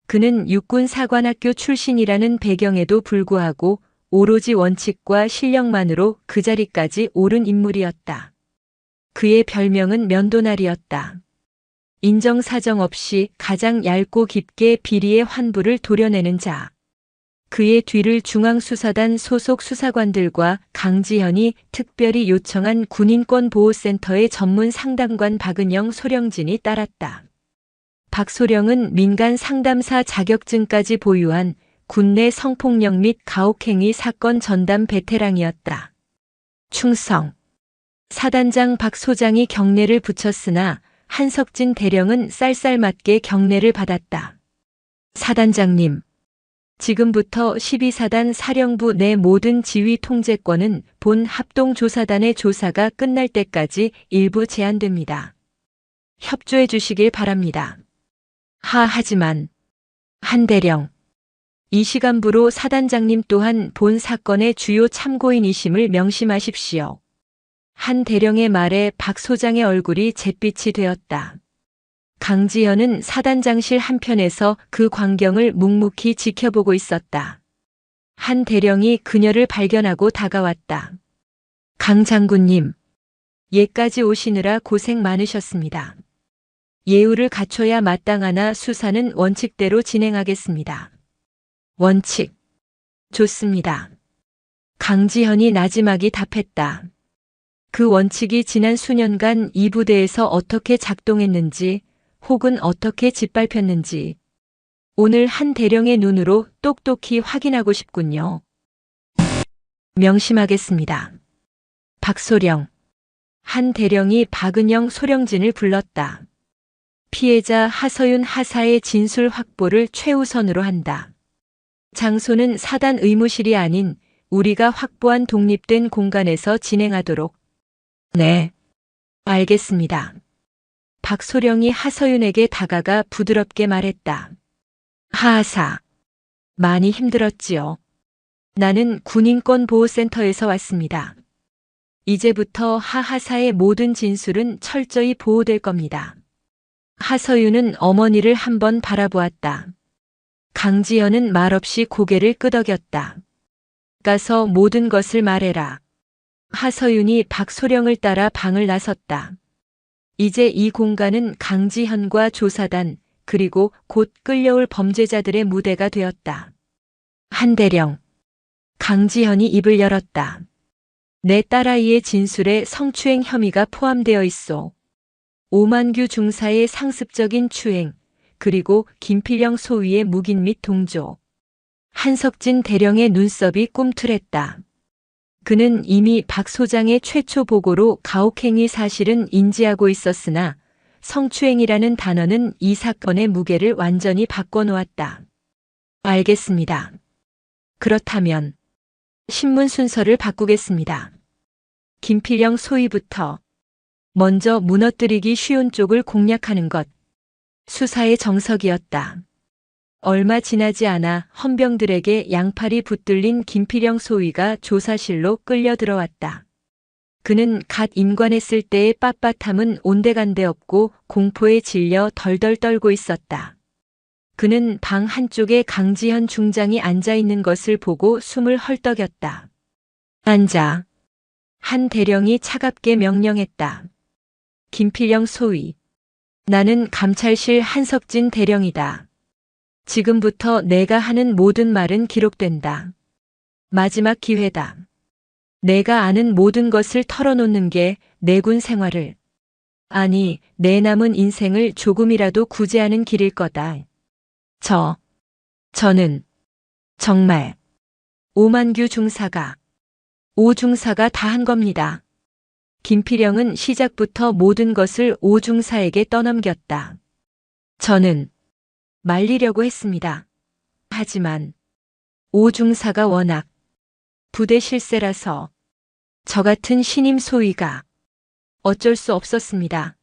그는 육군 사관학교 출신이라는 배경에도 불구하고 오로지 원칙과 실력만으로 그 자리까지 오른 인물이었다. 그의 별명은 면도날이었다. 인정사정 없이 가장 얇고 깊게 비리의 환부를 도려내는 자. 그의 뒤를 중앙수사단 소속 수사관들과 강지현이 특별히 요청한 군인권보호센터의 전문 상담관 박은영, 소령진이 따랐다. 박소령은 민간 상담사 자격증까지 보유한 국내 성폭력 및 가혹행위 사건 전담 베테랑이었다. 충성. 사단장 박 소장이 경례를 붙였으나 한석진 대령은 쌀쌀맞게 경례를 받았다. 사단장님, 지금부터 12사단 사령부 내 모든 지휘 통제권은 본 합동조사단의 조사가 끝날 때까지 일부 제한됩니다. 협조해 주시길 바랍니다. 하지만 한 대령, 이 시간부로 사단장님 또한 본 사건의 주요 참고인이심을 명심하십시오. 한 대령의 말에 박 소장의 얼굴이 잿빛이 되었다. 강지현은 사단장실 한편에서 그 광경을 묵묵히 지켜보고 있었다. 한 대령이 그녀를 발견하고 다가왔다. 강 장군님, 예까지 오시느라 고생 많으셨습니다. 예우를 갖춰야 마땅하나 수사는 원칙대로 진행하겠습니다. 원칙. 좋습니다. 강지현이 나지막이 답했다. 그 원칙이 지난 수년간 이 부대에서 어떻게 작동했는지 혹은 어떻게 짓밟혔는지 오늘 한 대령의 눈으로 똑똑히 확인하고 싶군요. 명심하겠습니다. 박소령. 한 대령이 박은영 소령진을 불렀다. 피해자 하서윤 하사의 진술 확보를 최우선으로 한다. 장소는 사단 의무실이 아닌 우리가 확보한 독립된 공간에서 진행하도록. 네, 알겠습니다. 박소령이 하서윤에게 다가가 부드럽게 말했다. 하하사, 많이 힘들었지요. 나는 군인권보호센터에서 왔습니다. 이제부터 하하사의 모든 진술은 철저히 보호될 겁니다. 하서윤은 어머니를 한번 바라보았다. 강지현은 말없이 고개를 끄덕였다. 가서 모든 것을 말해라. 하서윤이 박소령을 따라 방을 나섰다. 이제 이 공간은 강지현과 조사단 그리고 곧 끌려올 범죄자들의 무대가 되었다. 한 대령. 강지현이 입을 열었다. 내 딸아이의 진술에 성추행 혐의가 포함되어 있소. 오만규 중사의 상습적인 추행, 그리고 김필영 소위의 묵인 및 동조. 한석진 대령의 눈썹이 꿈틀했다. 그는 이미 박 소장의 최초 보고로 가혹행위 사실은 인지하고 있었으나 성추행이라는 단어는 이 사건의 무게를 완전히 바꿔놓았다. 알겠습니다. 그렇다면 신문 순서를 바꾸겠습니다. 김필영 소위부터 먼저 무너뜨리기 쉬운 쪽을 공략하는 것. 수사의 정석이었다. 얼마 지나지 않아 헌병들에게 양팔이 붙들린 김필영 소위가 조사실로 끌려 들어왔다. 그는 갓 임관했을 때의 빳빳함은 온데간데 없고 공포에 질려 덜덜 떨고 있었다. 그는 방 한쪽에 강지현 중장이 앉아 있는 것을 보고 숨을 헐떡였다. 앉아. 한 대령이 차갑게 명령했다. 김필영 소위. 나는 감찰실 한석진 대령이다. 지금부터 내가 하는 모든 말은 기록된다. 마지막 기회다. 내가 아는 모든 것을 털어놓는 게 내군 생활을, 아니, 내 남은 인생을 조금이라도 구제하는 길일 거다. 저는 정말 오만규 중사가, 오 중사가 다 한 겁니다. 김필영은 시작부터 모든 것을 오 중사에게 떠넘겼다. 저는 말리려고 했습니다. 하지만 오 중사가 워낙 부대 실세라서 저 같은 신임 소위가 어쩔 수 없었습니다.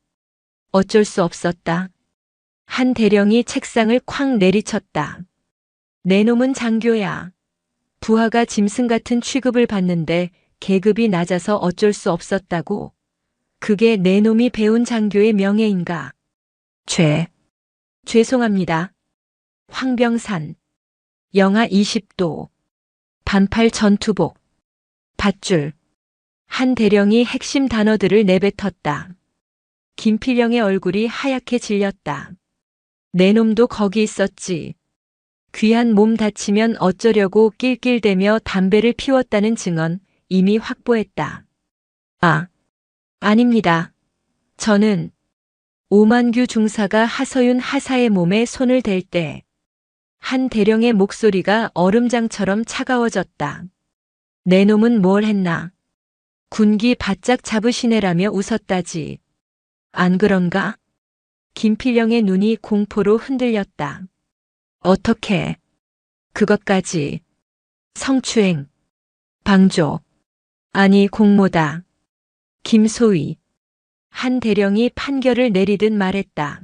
어쩔 수 없었다. 한 대령이 책상을 쾅 내리쳤다. 내 놈은 장교야. 부하가 짐승 같은 취급을 받는데 계급이 낮아서 어쩔 수 없었다고. 그게 내 놈이 배운 장교의 명예인가? 죄송합니다. 황병산. 영하 20도. 반팔 전투복. 밧줄. 한 대령이 핵심 단어들을 내뱉었다. 김필영의 얼굴이 하얗게 질렸다. 내 놈도 거기 있었지. 귀한 몸 다치면 어쩌려고 낄낄대며 담배를 피웠다는 증언 이미 확보했다. 아닙니다. 저는 오만규 중사가 하서윤 하사의 몸에 손을 댈 때 한 대령의 목소리가 얼음장처럼 차가워졌다. 내 놈은 뭘 했나? 군기 바짝 잡으시네라며 웃었다지. 안 그런가? 김필영의 눈이 공포로 흔들렸다. 어떻게? 그것까지. 성추행. 방조. 아니 공모다. 김소희. 한 대령이 판결을 내리듯 말했다.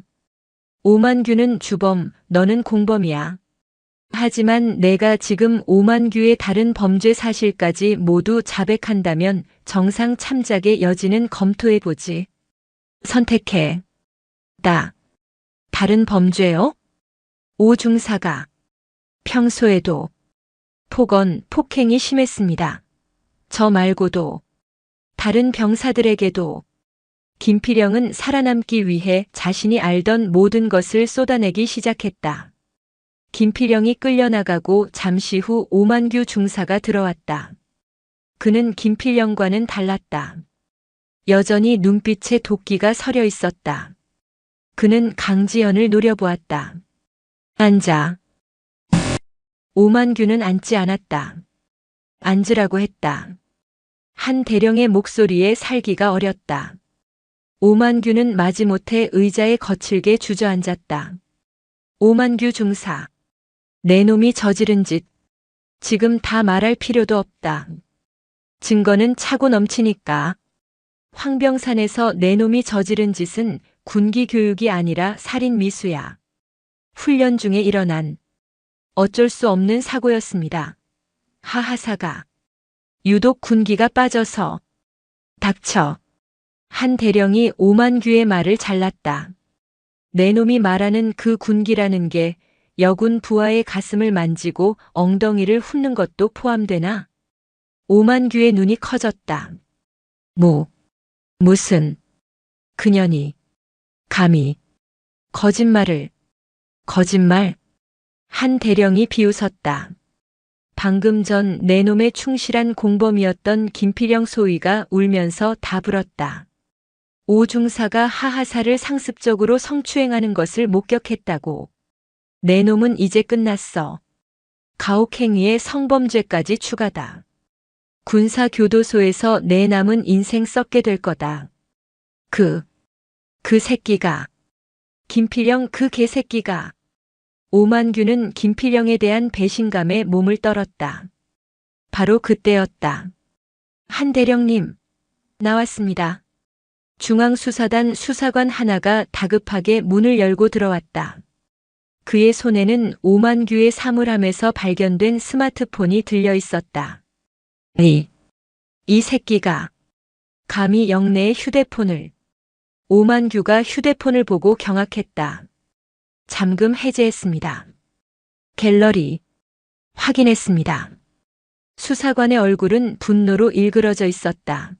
오만규는 주범, 너는 공범이야. 하지만 내가 지금 오만규의 다른 범죄 사실까지 모두 자백한다면 정상 참작의 여지는 검토해보지. 선택해. 다른 범죄요? 오 중사가. 평소에도 폭언, 폭행이 심했습니다. 저 말고도 다른 병사들에게도. 김필영은 살아남기 위해 자신이 알던 모든 것을 쏟아내기 시작했다. 김필영이 끌려나가고 잠시 후 오만규 중사가 들어왔다. 그는 김필영과는 달랐다. 여전히 눈빛에 도끼가 서려 있었다. 그는 강지연을 노려보았다. 앉아. 오만규는 앉지 않았다. 앉으라고 했다. 한 대령의 목소리에 살기가 어렸다. 오만규는 마지못해 의자에 거칠게 주저앉았다. 오만규 중사. 내 놈이 저지른 짓. 지금 다 말할 필요도 없다. 증거는 차고 넘치니까. 황병산에서 내 놈이 저지른 짓은 군기 교육이 아니라 살인 미수야. 훈련 중에 일어난 어쩔 수 없는 사고였습니다. 하하사가. 유독 군기가 빠져서. 닥쳐. 한 대령이 오만규의 말을 잘랐다. 내 놈이 말하는 그 군기라는 게 여군 부하의 가슴을 만지고 엉덩이를 훑는 것도 포함되나? 오만규의 눈이 커졌다. 무슨. 그년이. 감히. 거짓말. 한 대령이 비웃었다. 방금 전 내 놈의 충실한 공범이었던 김필영 소위가 울면서 다 불었다. 오 중사가 하하사를 상습적으로 성추행하는 것을 목격했다고. 내 놈은 이제 끝났어. 가혹행위에 성범죄까지 추가다. 군사교도소에서 내 남은 인생 썩게 될 거다. 그 새끼가. 김필영 그 개새끼가. 오만규는 김필영에 대한 배신감에 몸을 떨었다. 바로 그때였다. 한 대령님. 나왔습니다. 중앙수사단 수사관 하나가 다급하게 문을 열고 들어왔다. 그의 손에는 오만규의 사물함에서 발견된 스마트폰이 들려 있었다. 이 새끼가 감히 영내의 휴대폰을. 오만규가 휴대폰을 보고 경악했다. 잠금 해제했습니다. 갤러리 확인했습니다. 수사관의 얼굴은 분노로 일그러져 있었다.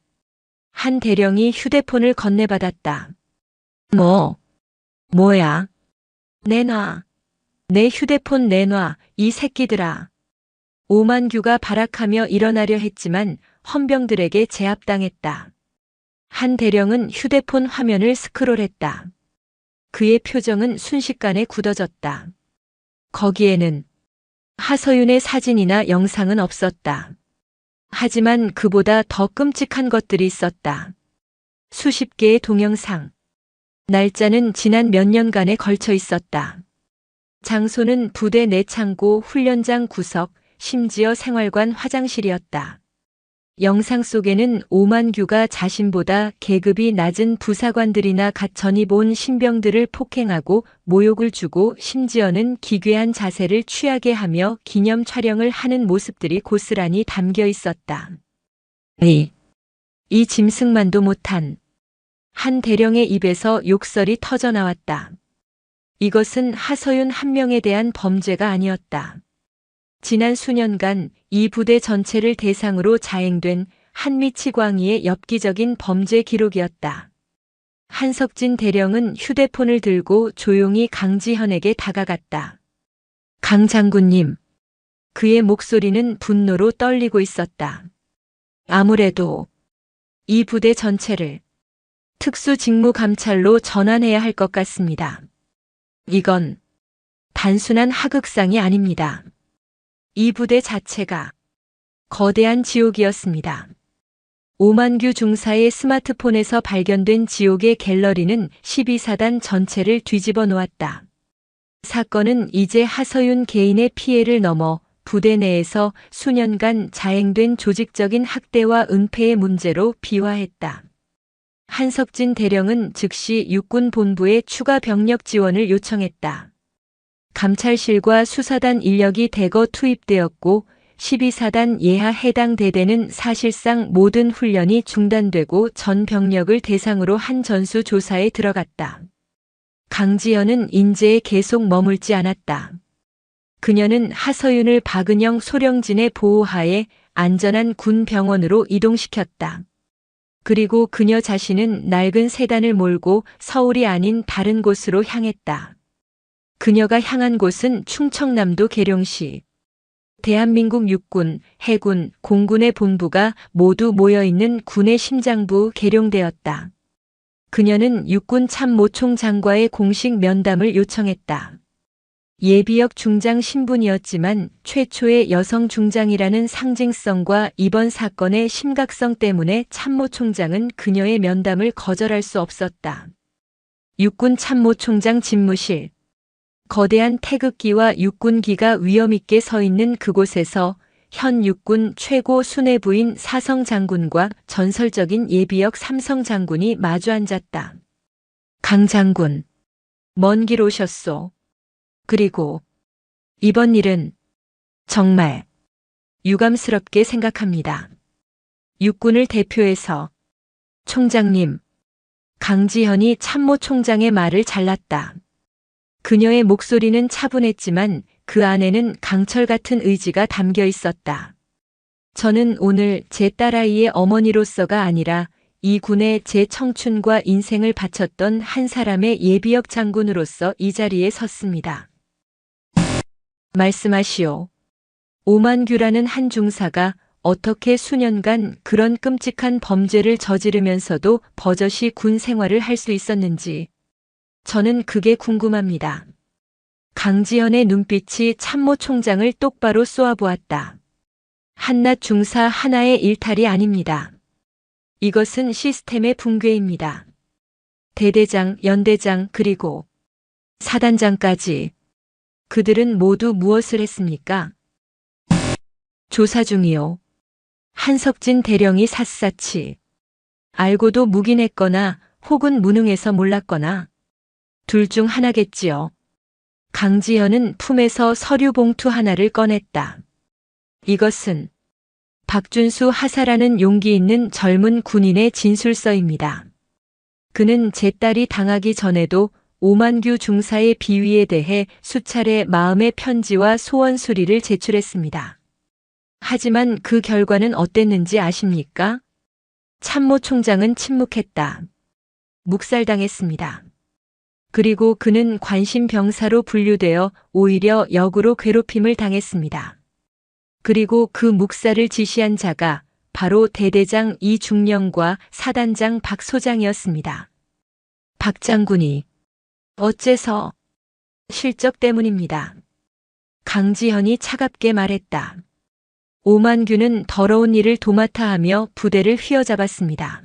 한 대령이 휴대폰을 건네받았다. 뭐야? 내놔. 내 휴대폰 내놔, 이 새끼들아. 오만규가 발악하며 일어나려 했지만 헌병들에게 제압당했다. 한 대령은 휴대폰 화면을 스크롤했다. 그의 표정은 순식간에 굳어졌다. 거기에는 하서윤의 사진이나 영상은 없었다. 하지만 그보다 더 끔찍한 것들이 있었다. 수십 개의 동영상. 날짜는 지난 몇 년간에 걸쳐 있었다. 장소는 부대 내창고, 훈련장 구석, 심지어 생활관 화장실이었다. 영상 속에는 오만규가 자신보다 계급이 낮은 부사관들이나 갓 전입 온 신병들을 폭행하고 모욕을 주고 심지어는 기괴한 자세를 취하게 하며 기념 촬영을 하는 모습들이 고스란히 담겨 있었다. 이 짐승만도 못한. 한 대령의 입에서 욕설이 터져 나왔다. 이것은 하서윤 한 명에 대한 범죄가 아니었다. 지난 수년간 이 부대 전체를 대상으로 자행된 한미치 광희의 엽기적인 범죄 기록이었다. 한석진 대령은 휴대폰을 들고 조용히 강지현에게 다가갔다. 강 장군님. 그의 목소리는 분노로 떨리고 있었다. 아무래도 이 부대 전체를 특수직무감찰로 전환해야 할 것 같습니다. 이건 단순한 하극상이 아닙니다. 이 부대 자체가 거대한 지옥이었습니다. 오만규 중사의 스마트폰에서 발견된 지옥의 갤러리는 12사단 전체를 뒤집어 놓았다. 사건은 이제 하서윤 개인의 피해를 넘어 부대 내에서 수년간 자행된 조직적인 학대와 은폐의 문제로 비화했다. 한석진 대령은 즉시 육군본부에 추가 병력 지원을 요청했다. 감찰실과 수사단 인력이 대거 투입되었고 12사단 예하 해당 대대는 사실상 모든 훈련이 중단되고 전 병력을 대상으로 한 전수 조사에 들어갔다. 강지현은 인제에 계속 머물지 않았다. 그녀는 하서윤을 박은영 소령진의 보호하에 안전한 군 병원으로 이동시켰다. 그리고 그녀 자신은 낡은 세단을 몰고 서울이 아닌 다른 곳으로 향했다. 그녀가 향한 곳은 충청남도 계룡시. 대한민국 육군, 해군, 공군의 본부가 모두 모여있는 군의 심장부 계룡대였다. 그녀는 육군 참모총장과의 공식 면담을 요청했다. 예비역 중장 신분이었지만 최초의 여성 중장이라는 상징성과 이번 사건의 심각성 때문에 참모총장은 그녀의 면담을 거절할 수 없었다. 육군 참모총장 집무실. 거대한 태극기와 육군기가 위엄있게 서 있는 그곳에서 현 육군 최고 수뇌부인 사성 장군과 전설적인 예비역 삼성 장군이 마주 앉았다. 강 장군, 먼 길 오셨소. 그리고 이번 일은 정말 유감스럽게 생각합니다. 육군을 대표해서 총장님, 강지현이 참모총장의 말을 잘랐다. 그녀의 목소리는 차분했지만 그 안에는 강철 같은 의지가 담겨 있었다. 저는 오늘 제 딸아이의 어머니로서가 아니라 이 군에 제 청춘과 인생을 바쳤던 한 사람의 예비역 장군으로서 이 자리에 섰습니다. 말씀하시오. 오만규라는 한 중사가 어떻게 수년간 그런 끔찍한 범죄를 저지르면서도 버젓이 군 생활을 할 수 있었는지 저는 그게 궁금합니다. 강지현의 눈빛이 참모총장을 똑바로 쏘아보았다. 한낱 중사 하나의 일탈이 아닙니다. 이것은 시스템의 붕괴입니다. 대대장, 연대장, 그리고 사단장까지 그들은 모두 무엇을 했습니까? 조사 중이요. 한석진 대령이 샅샅이. 알고도 묵인했거나 혹은 무능해서 몰랐거나 둘 중 하나겠지요. 강지현은 품에서 서류 봉투 하나를 꺼냈다. 이것은 박준수 하사라는 용기 있는 젊은 군인의 진술서입니다. 그는 제 딸이 당하기 전에도 오만규 중사의 비위에 대해 수차례 마음의 편지와 소원 수리를 제출했습니다. 하지만 그 결과는 어땠는지 아십니까? 참모총장은 침묵했다. 묵살당했습니다. 그리고 그는 관심병사로 분류되어 오히려 역으로 괴롭힘을 당했습니다. 그리고 그 묵살을 지시한 자가 바로 대대장 이중령과 사단장 박 소장이었습니다. 박 장군이 어째서? 실적 때문입니다. 강지현이 차갑게 말했다. 오만규는 더러운 일을 도맡아 하며 부대를 휘어잡았습니다.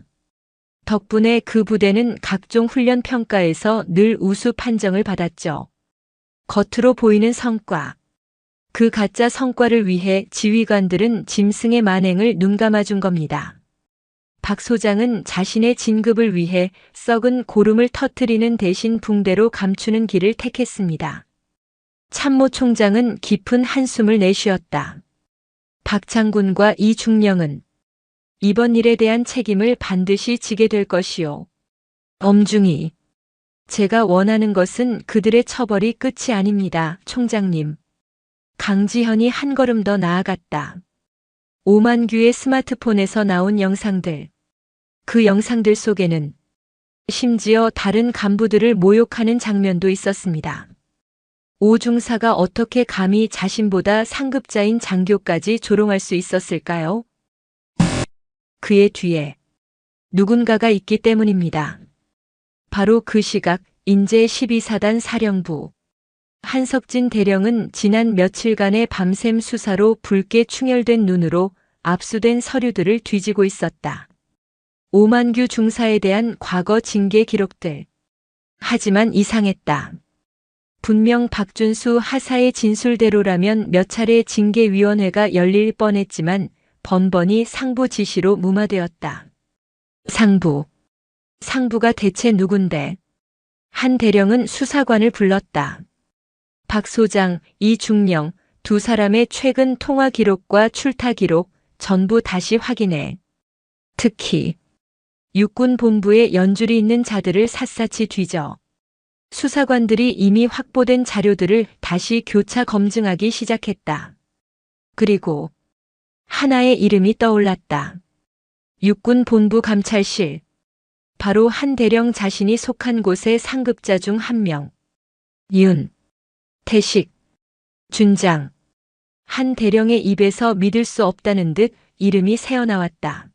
덕분에 그 부대는 각종 훈련 평가에서 늘 우수 판정을 받았죠. 겉으로 보이는 성과. 그 가짜 성과를 위해 지휘관들은 짐승의 만행을 눈감아준 겁니다. 박 소장은 자신의 진급을 위해 썩은 고름을 터뜨리는 대신 붕대로 감추는 길을 택했습니다. 참모총장은 깊은 한숨을 내쉬었다. 박 장군과 이중령은 이번 일에 대한 책임을 반드시 지게 될 것이요. 엄중히. 제가 원하는 것은 그들의 처벌이 끝이 아닙니다, 총장님. 강지현이 한 걸음 더 나아갔다. 오만규의 스마트폰에서 나온 영상들. 그 영상들 속에는 심지어 다른 간부들을 모욕하는 장면도 있었습니다. 오 중사가 어떻게 감히 자신보다 상급자인 장교까지 조롱할 수 있었을까요? 그의 뒤에 누군가가 있기 때문입니다. 바로 그 시각 인제 12사단 사령부. 한석진 대령은 지난 며칠간의 밤샘 수사로 붉게 충혈된 눈으로 압수된 서류들을 뒤지고 있었다. 오만규 중사에 대한 과거 징계 기록들. 하지만 이상했다. 분명 박준수 하사의 진술대로라면 몇 차례 징계위원회가 열릴 뻔했지만 번번이 상부 지시로 무마되었다. 상부가 대체 누군데? 한 대령은 수사관을 불렀다. 박 소장, 이중령 두 사람의 최근 통화 기록과 출타 기록 전부 다시 확인해. 특히 육군 본부에 연줄이 있는 자들을 샅샅이 뒤져. 수사관들이 이미 확보된 자료들을 다시 교차 검증하기 시작했다. 그리고 하나의 이름이 떠올랐다. 육군 본부 감찰실. 바로 한 대령 자신이 속한 곳의 상급자 중 한 명. 태식 준장. 한 대령의 입에서 믿을 수 없다는 듯 이름이 새어나왔다.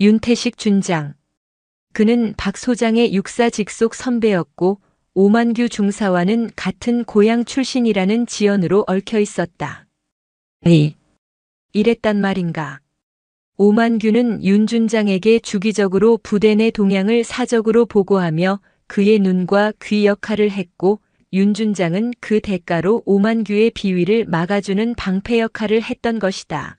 윤태식 준장. 그는 박 소장의 육사 직속 선배였고 오만규 중사와는 같은 고향 출신이라는 지연으로 얽혀 있었다. 이랬단 말인가. 오만규는 윤 준장에게 주기적으로 부대 내 동향을 사적으로 보고하며 그의 눈과 귀 역할을 했고 윤 준장은 그 대가로 오만규의 비위를 막아주는 방패 역할을 했던 것이다.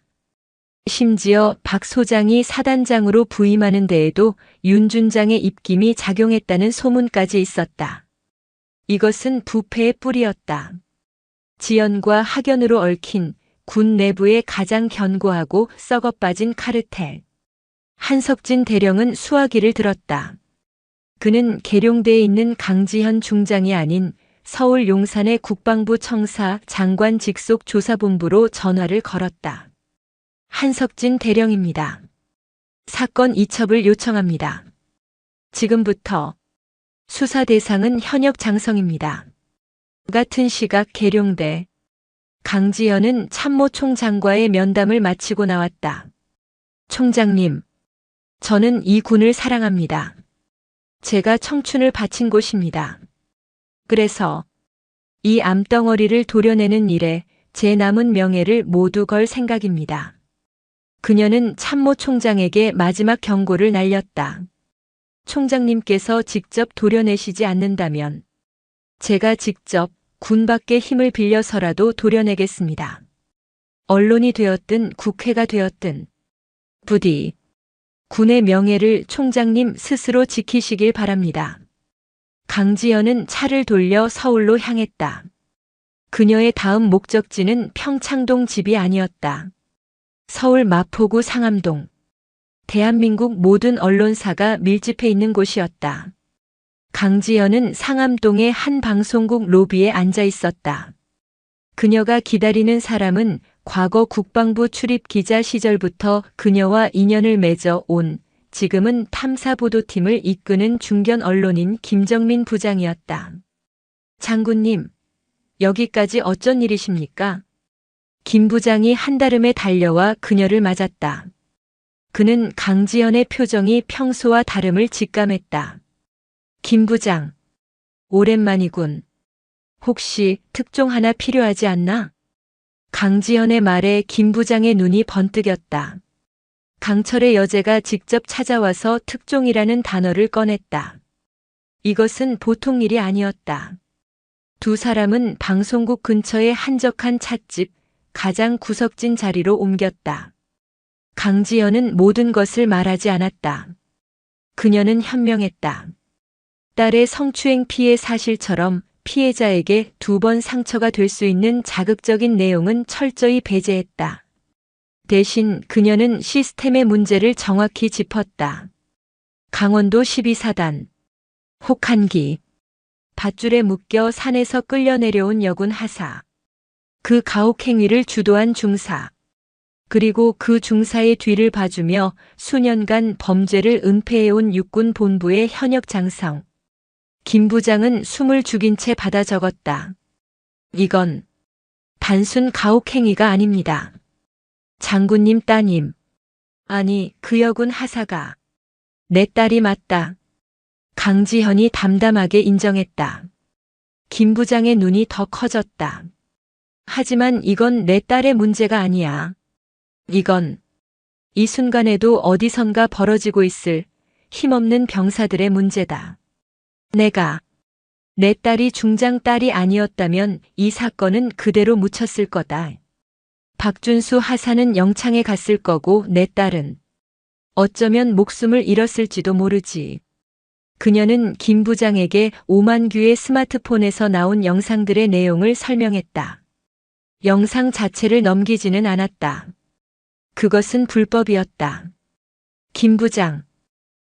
심지어 박 소장이 사단장으로 부임하는 데에도 윤 준장의 입김이 작용했다는 소문까지 있었다. 이것은 부패의 뿌리였다. 지연과 학연으로 얽힌 군 내부의 가장 견고하고 썩어빠진 카르텔. 한석진 대령은 수화기를 들었다. 그는 계룡대에 있는 강지현 중장이 아닌 서울 용산의 국방부 청사 장관 직속 조사본부로 전화를 걸었다. 한석진 대령입니다. 사건 이첩을 요청합니다. 지금부터 수사 대상은 현역 장성입니다. 같은 시각 계룡대. 강지현은 참모 총장과의 면담을 마치고 나왔다. 총장님, 저는 이 군을 사랑합니다. 제가 청춘을 바친 곳입니다. 그래서 이 암덩어리를 도려내는 일에 제 남은 명예를 모두 걸 생각입니다. 그녀는 참모 총장에게 마지막 경고를 날렸다. 총장님께서 직접 도려내시지 않는다면 제가 직접 군 밖의 힘을 빌려서라도 도려내겠습니다. 언론이 되었든 국회가 되었든 부디 군의 명예를 총장님 스스로 지키시길 바랍니다. 강지연은 차를 돌려 서울로 향했다. 그녀의 다음 목적지는 평창동 집이 아니었다. 서울 마포구 상암동. 대한민국 모든 언론사가 밀집해 있는 곳이었다. 강지연은 상암동의 한 방송국 로비에 앉아 있었다. 그녀가 기다리는 사람은 과거 국방부 출입 기자 시절부터 그녀와 인연을 맺어 온 지금은 탐사보도팀을 이끄는 중견 언론인 김정민 부장이었다. 장군님, 여기까지 어쩐 일이십니까? 김 부장이 한달음에 달려와 그녀를 맞았다. 그는 강지연의 표정이 평소와 다름을 직감했다. 김 부장, 오랜만이군. 혹시 특종 하나 필요하지 않나? 강지연의 말에 김 부장의 눈이 번뜩였다. 강철의 여제가 직접 찾아와서 특종이라는 단어를 꺼냈다. 이것은 보통 일이 아니었다. 두 사람은 방송국 근처의 한적한 찻집, 가장 구석진 자리로 옮겼다. 강지연은 모든 것을 말하지 않았다. 그녀는 현명했다. 딸의 성추행 피해 사실처럼 피해자에게 2번 상처가 될 수 있는 자극적인 내용은 철저히 배제했다. 대신 그녀는 시스템의 문제를 정확히 짚었다. 강원도 12사단. 혹한기. 밧줄에 묶여 산에서 끌려 내려온 여군 하사. 그 가혹행위를 주도한 중사. 그리고 그 중사의 뒤를 봐주며 수년간 범죄를 은폐해온 육군 본부의 현역 장성. 김 부장은 숨을 죽인 채 받아 적었다. 이건 단순 가혹행위가 아닙니다. 장군님 따님. 아니, 그 여군 하사가 내 딸이 맞다. 강지현이 담담하게 인정했다. 김 부장의 눈이 더 커졌다. 하지만 이건 내 딸의 문제가 아니야. 이건 이 순간에도 어디선가 벌어지고 있을 힘없는 병사들의 문제다. 내가 내 딸이 중장 딸이 아니었다면 이 사건은 그대로 묻혔을 거다. 박준수 하사는 영창에 갔을 거고 내 딸은 어쩌면 목숨을 잃었을지도 모르지. 그녀는 김 부장에게 오만규의 스마트폰에서 나온 영상들의 내용을 설명했다. 영상 자체를 넘기지는 않았다. 그것은 불법이었다. 김 부장,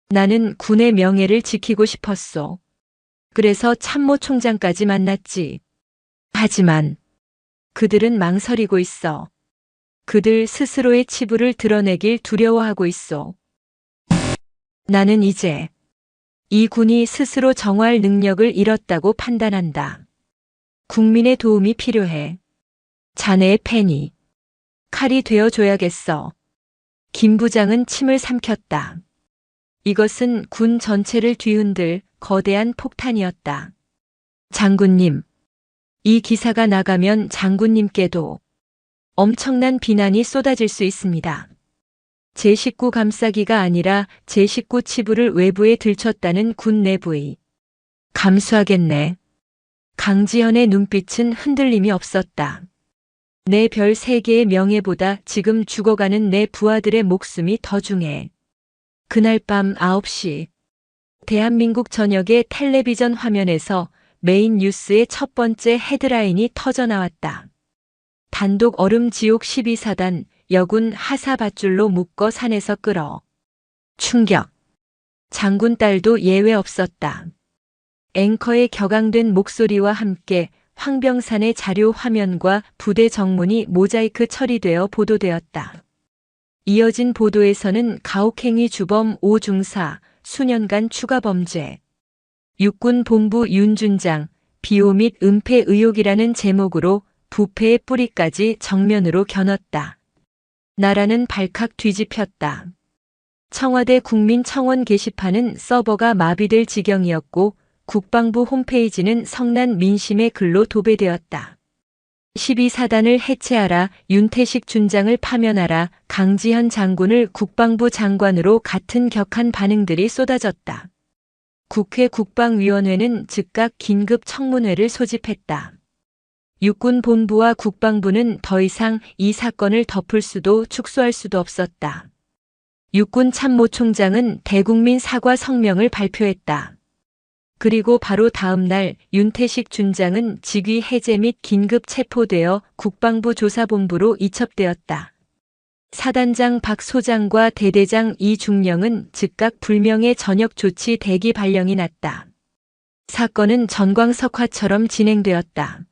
나는 군의 명예를 지키고 싶었소. 그래서 참모총장까지 만났지. 하지만 그들은 망설이고 있어. 그들 스스로의 치부를 드러내길 두려워하고 있어. 나는 이제 이 군이 스스로 정화할 능력을 잃었다고 판단한다. 국민의 도움이 필요해. 자네의 펜이 칼이 되어줘야겠어. 김 부장은 침을 삼켰다. 이것은 군 전체를 뒤흔들 거대한 폭탄이었다. 장군님, 이 기사가 나가면 장군님께도 엄청난 비난이 쏟아질 수 있습니다. 제 식구 감싸기가 아니라 제 식구 치부를 외부에 들췄다는 군 내부의 감수하겠네. 강지현의 눈빛은 흔들림이 없었다. 내 별 3개의 명예보다 지금 죽어가는 내 부하들의 목숨이 더 중해. 그날 밤 9시 대한민국 전역의 텔레비전 화면에서 메인 뉴스의 첫 번째 헤드라인이 터져나왔다. 단독 얼음 지옥 12사단 여군 하사 밧줄로 묶어 산에서 끌어. 충격. 장군 딸도 예외 없었다. 앵커의 격앙된 목소리와 함께 황병산의 자료 화면과 부대 정문이 모자이크 처리되어 보도되었다. 이어진 보도에서는 가혹행위 주범 5중사, 수년간 추가 범죄. 육군 본부 윤준장, 비호 및 은폐 의혹이라는 제목으로 부패의 뿌리까지 정면으로 겨눴다. 나라는 발칵 뒤집혔다. 청와대 국민청원 게시판은 서버가 마비될 지경이었고 국방부 홈페이지는 성난 민심의 글로 도배되었다. 12사단을 해체하라, 윤태식 준장을 파면하라, 강지현 장군을 국방부 장관으로 같은 격한 반응들이 쏟아졌다. 국회 국방위원회는 즉각 긴급 청문회를 소집했다. 육군 본부와 국방부는 더 이상 이 사건을 덮을 수도 축소할 수도 없었다. 육군 참모총장은 대국민 사과 성명을 발표했다. 그리고 바로 다음 날 윤태식 준장은 직위 해제 및 긴급 체포되어 국방부 조사본부로 이첩되었다. 사단장 박 소장과 대대장 이중령은 즉각 불명예 전역 조치 대기 발령이 났다. 사건은 전광석화처럼 진행되었다.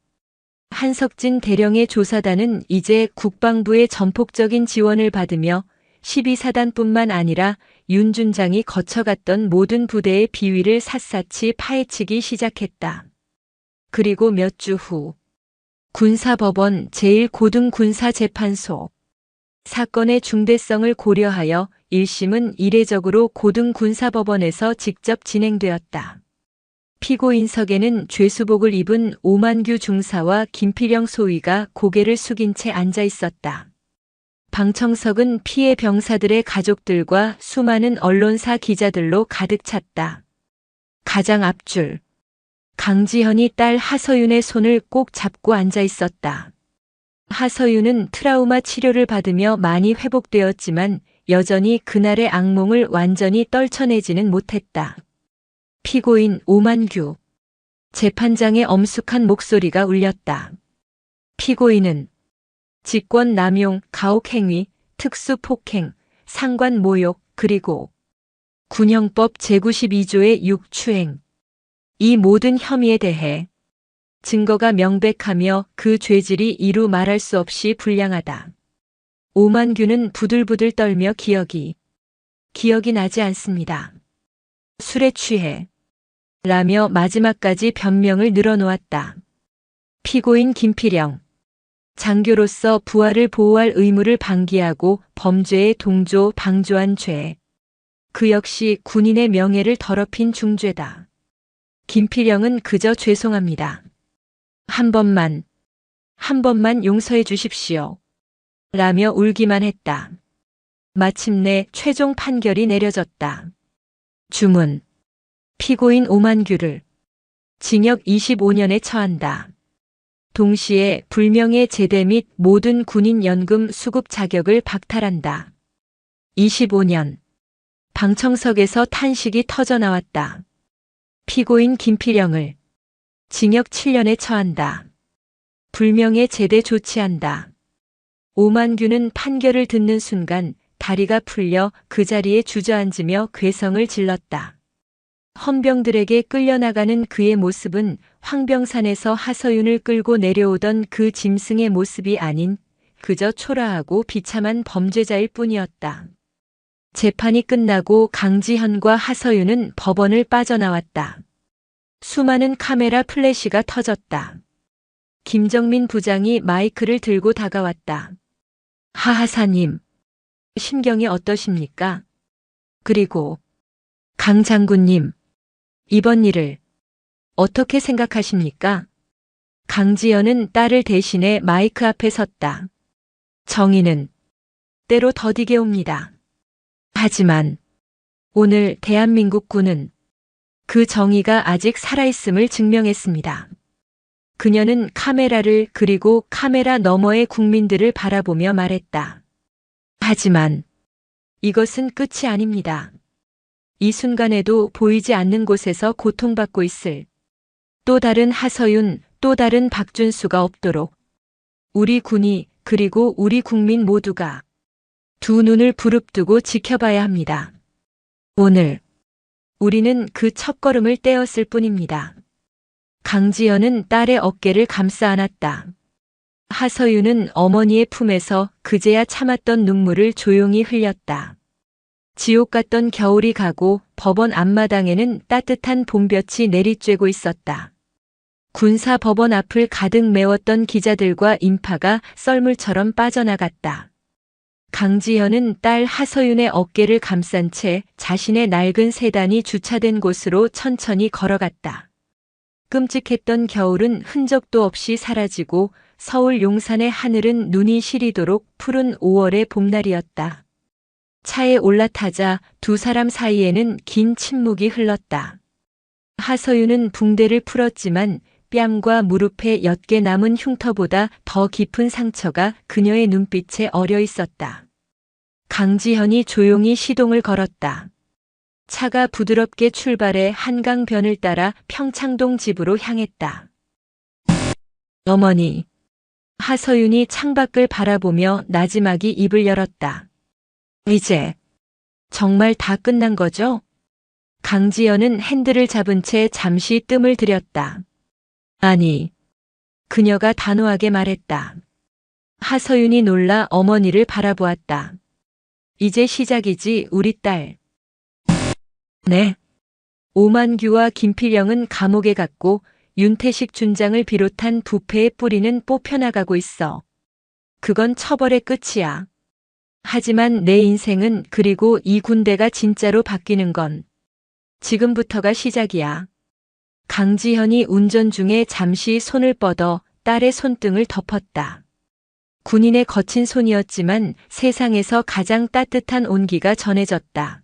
한석진 대령의 조사단은 이제 국방부의 전폭적인 지원을 받으며 12사단뿐만 아니라 윤 준장이 거쳐갔던 모든 부대의 비위를 샅샅이 파헤치기 시작했다. 그리고 몇 주 후 군사법원 제1고등군사재판소 사건의 중대성을 고려하여 1심은 이례적으로 고등군사법원에서 직접 진행되었다. 피고인석에는 죄수복을 입은 오만규 중사와 김필영 소위가 고개를 숙인 채 앉아 있었다. 방청석은 피해 병사들의 가족들과 수많은 언론사 기자들로 가득 찼다. 가장 앞줄 강지현이 딸 하서윤의 손을 꼭 잡고 앉아 있었다. 하서윤은 트라우마 치료를 받으며 많이 회복되었지만 여전히 그날의 악몽을 완전히 떨쳐내지는 못했다. 피고인 오만규. 재판장의 엄숙한 목소리가 울렸다. 피고인은 직권 남용, 가혹행위, 특수폭행, 상관 모욕, 그리고 군형법 제92조의 6추행. 이 모든 혐의에 대해 증거가 명백하며 그 죄질이 이루 말할 수 없이 불량하다. 오만규는 부들부들 떨며 기억이 나지 않습니다. 술에 취해 라며 마지막까지 변명을 늘어놓았다. 피고인 김필영. 장교로서 부하를 보호할 의무를 방기하고 범죄에 동조, 방조한 죄. 그 역시 군인의 명예를 더럽힌 중죄다. 김필영은 그저 죄송합니다. 한 번만 용서해 주십시오. 라며 울기만 했다. 마침내 최종 판결이 내려졌다. 주문. 피고인 오만규를 징역 25년에 처한다. 동시에 불명예 제대 및 모든 군인 연금 수급 자격을 박탈한다. 25년. 방청석에서 탄식이 터져나왔다. 피고인 김필영을 징역 7년에 처한다. 불명예 제대 조치한다. 오만규는 판결을 듣는 순간 다리가 풀려 그 자리에 주저앉으며 괴성을 질렀다. 헌병들에게 끌려나가는 그의 모습은 황병산에서 하서윤을 끌고 내려오던 그 짐승의 모습이 아닌 그저 초라하고 비참한 범죄자일 뿐이었다. 재판이 끝나고 강지현과 하서윤은 법원을 빠져나왔다. 수많은 카메라 플래시가 터졌다. 김정민 부장이 마이크를 들고 다가왔다. 하하사님, 심경이 어떠십니까? 그리고 강 장군님, 이번 일을 어떻게 생각하십니까? 강지연은 딸을 대신해 마이크 앞에 섰다. 정의는 때로 더디게 옵니다. 하지만 오늘 대한민국 군은 그 정의가 아직 살아있음을 증명했습니다. 그녀는 카메라를 그리고 카메라 너머의 국민들을 바라보며 말했다. 하지만 이것은 끝이 아닙니다. 이 순간에도 보이지 않는 곳에서 고통받고 있을 또 다른 하서윤, 또 다른 박준수가 없도록 우리 군이 그리고 우리 국민 모두가 두 눈을 부릅뜨고 지켜봐야 합니다. 오늘 우리는 그 첫걸음을 떼었을 뿐입니다. 강지연은 딸의 어깨를 감싸 안았다. 하서윤은 어머니의 품에서 그제야 참았던 눈물을 조용히 흘렸다. 지옥 같던 겨울이 가고 법원 앞마당에는 따뜻한 봄볕이 내리쬐고 있었다. 군사 법원 앞을 가득 메웠던 기자들과 인파가 썰물처럼 빠져나갔다. 강지현은 딸 하서윤의 어깨를 감싼 채 자신의 낡은 세단이 주차된 곳으로 천천히 걸어갔다. 끔찍했던 겨울은 흔적도 없이 사라지고 서울 용산의 하늘은 눈이 시리도록 푸른 5월의 봄날이었다. 차에 올라타자 두 사람 사이에는 긴 침묵이 흘렀다. 하서윤은 붕대를 풀었지만 뺨과 무릎에 옅게 남은 흉터보다 더 깊은 상처가 그녀의 눈빛에 어려 있었다. 강지현이 조용히 시동을 걸었다. 차가 부드럽게 출발해 한강변을 따라 평창동 집으로 향했다. 어머니. 하서윤이 창밖을 바라보며 나지막이 입을 열었다. 이제 정말 다 끝난 거죠? 강지연은 핸들을 잡은 채 잠시 뜸을 들였다. 아니, 그녀가 단호하게 말했다. 하서윤이 놀라 어머니를 바라보았다. 이제 시작이지 우리 딸. 네. 오만규와 김필영은 감옥에 갔고 윤태식 준장을 비롯한 부패의 뿌리는 뽑혀나가고 있어. 그건 처벌의 끝이야. 하지만 내 인생은 그리고 이 군대가 진짜로 바뀌는 건 지금부터가 시작이야. 강지현이 운전 중에 잠시 손을 뻗어 딸의 손등을 덮었다. 군인의 거친 손이었지만 세상에서 가장 따뜻한 온기가 전해졌다.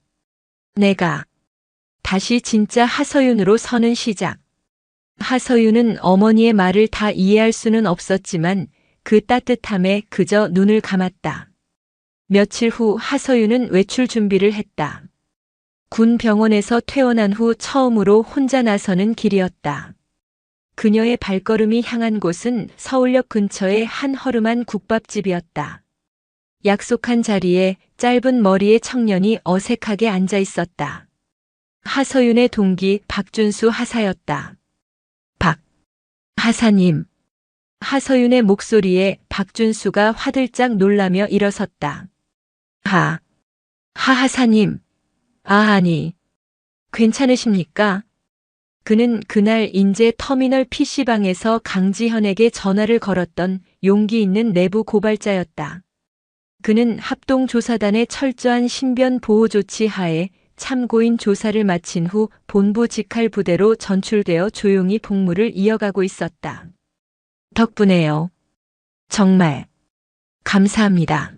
내가 다시 진짜 하서윤으로 서는 시작. 하서윤은 어머니의 말을 다 이해할 수는 없었지만 그 따뜻함에 그저 눈을 감았다. 며칠 후 하서윤은 외출 준비를 했다. 군 병원에서 퇴원한 후 처음으로 혼자 나서는 길이었다. 그녀의 발걸음이 향한 곳은 서울역 근처의 한 허름한 국밥집이었다. 약속한 자리에 짧은 머리의 청년이 어색하게 앉아 있었다. 하서윤의 동기 박준수 하사였다. 박 하사님. 하서윤의 목소리에 박준수가 화들짝 놀라며 일어섰다. 하하사님. 아니, 괜찮으십니까? 그는 그날 인제 터미널 PC방에서 강지현에게 전화를 걸었던 용기 있는 내부 고발자였다. 그는 합동조사단의 철저한 신변 보호 조치 하에 참고인 조사를 마친 후 본부 직할 부대로 전출되어 조용히 복무를 이어가고 있었다. 덕분에요. 정말 감사합니다.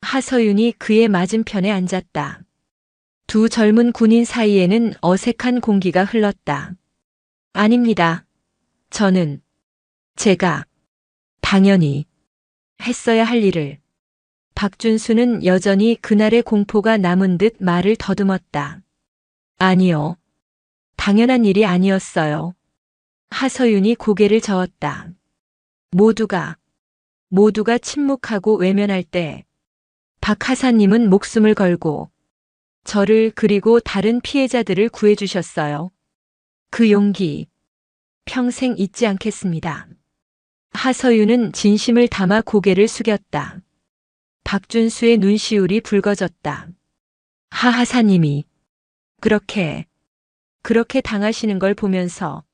하서윤이 그의 맞은편에 앉았다. 두 젊은 군인 사이에는 어색한 공기가 흘렀다. 아닙니다. 제가 당연히 했어야 할 일을. 박준수는 여전히 그날의 공포가 남은 듯 말을 더듬었다. 아니요. 당연한 일이 아니었어요. 하서윤이 고개를 저었다. 모두가 침묵하고 외면할 때 박 하사님은 목숨을 걸고 저를 그리고 다른 피해자들을 구해주셨어요. 그 용기 평생 잊지 않겠습니다. 하서윤은 진심을 담아 고개를 숙였다. 박준수의 눈시울이 붉어졌다. 하하사님이 그렇게 당하시는 걸 보면서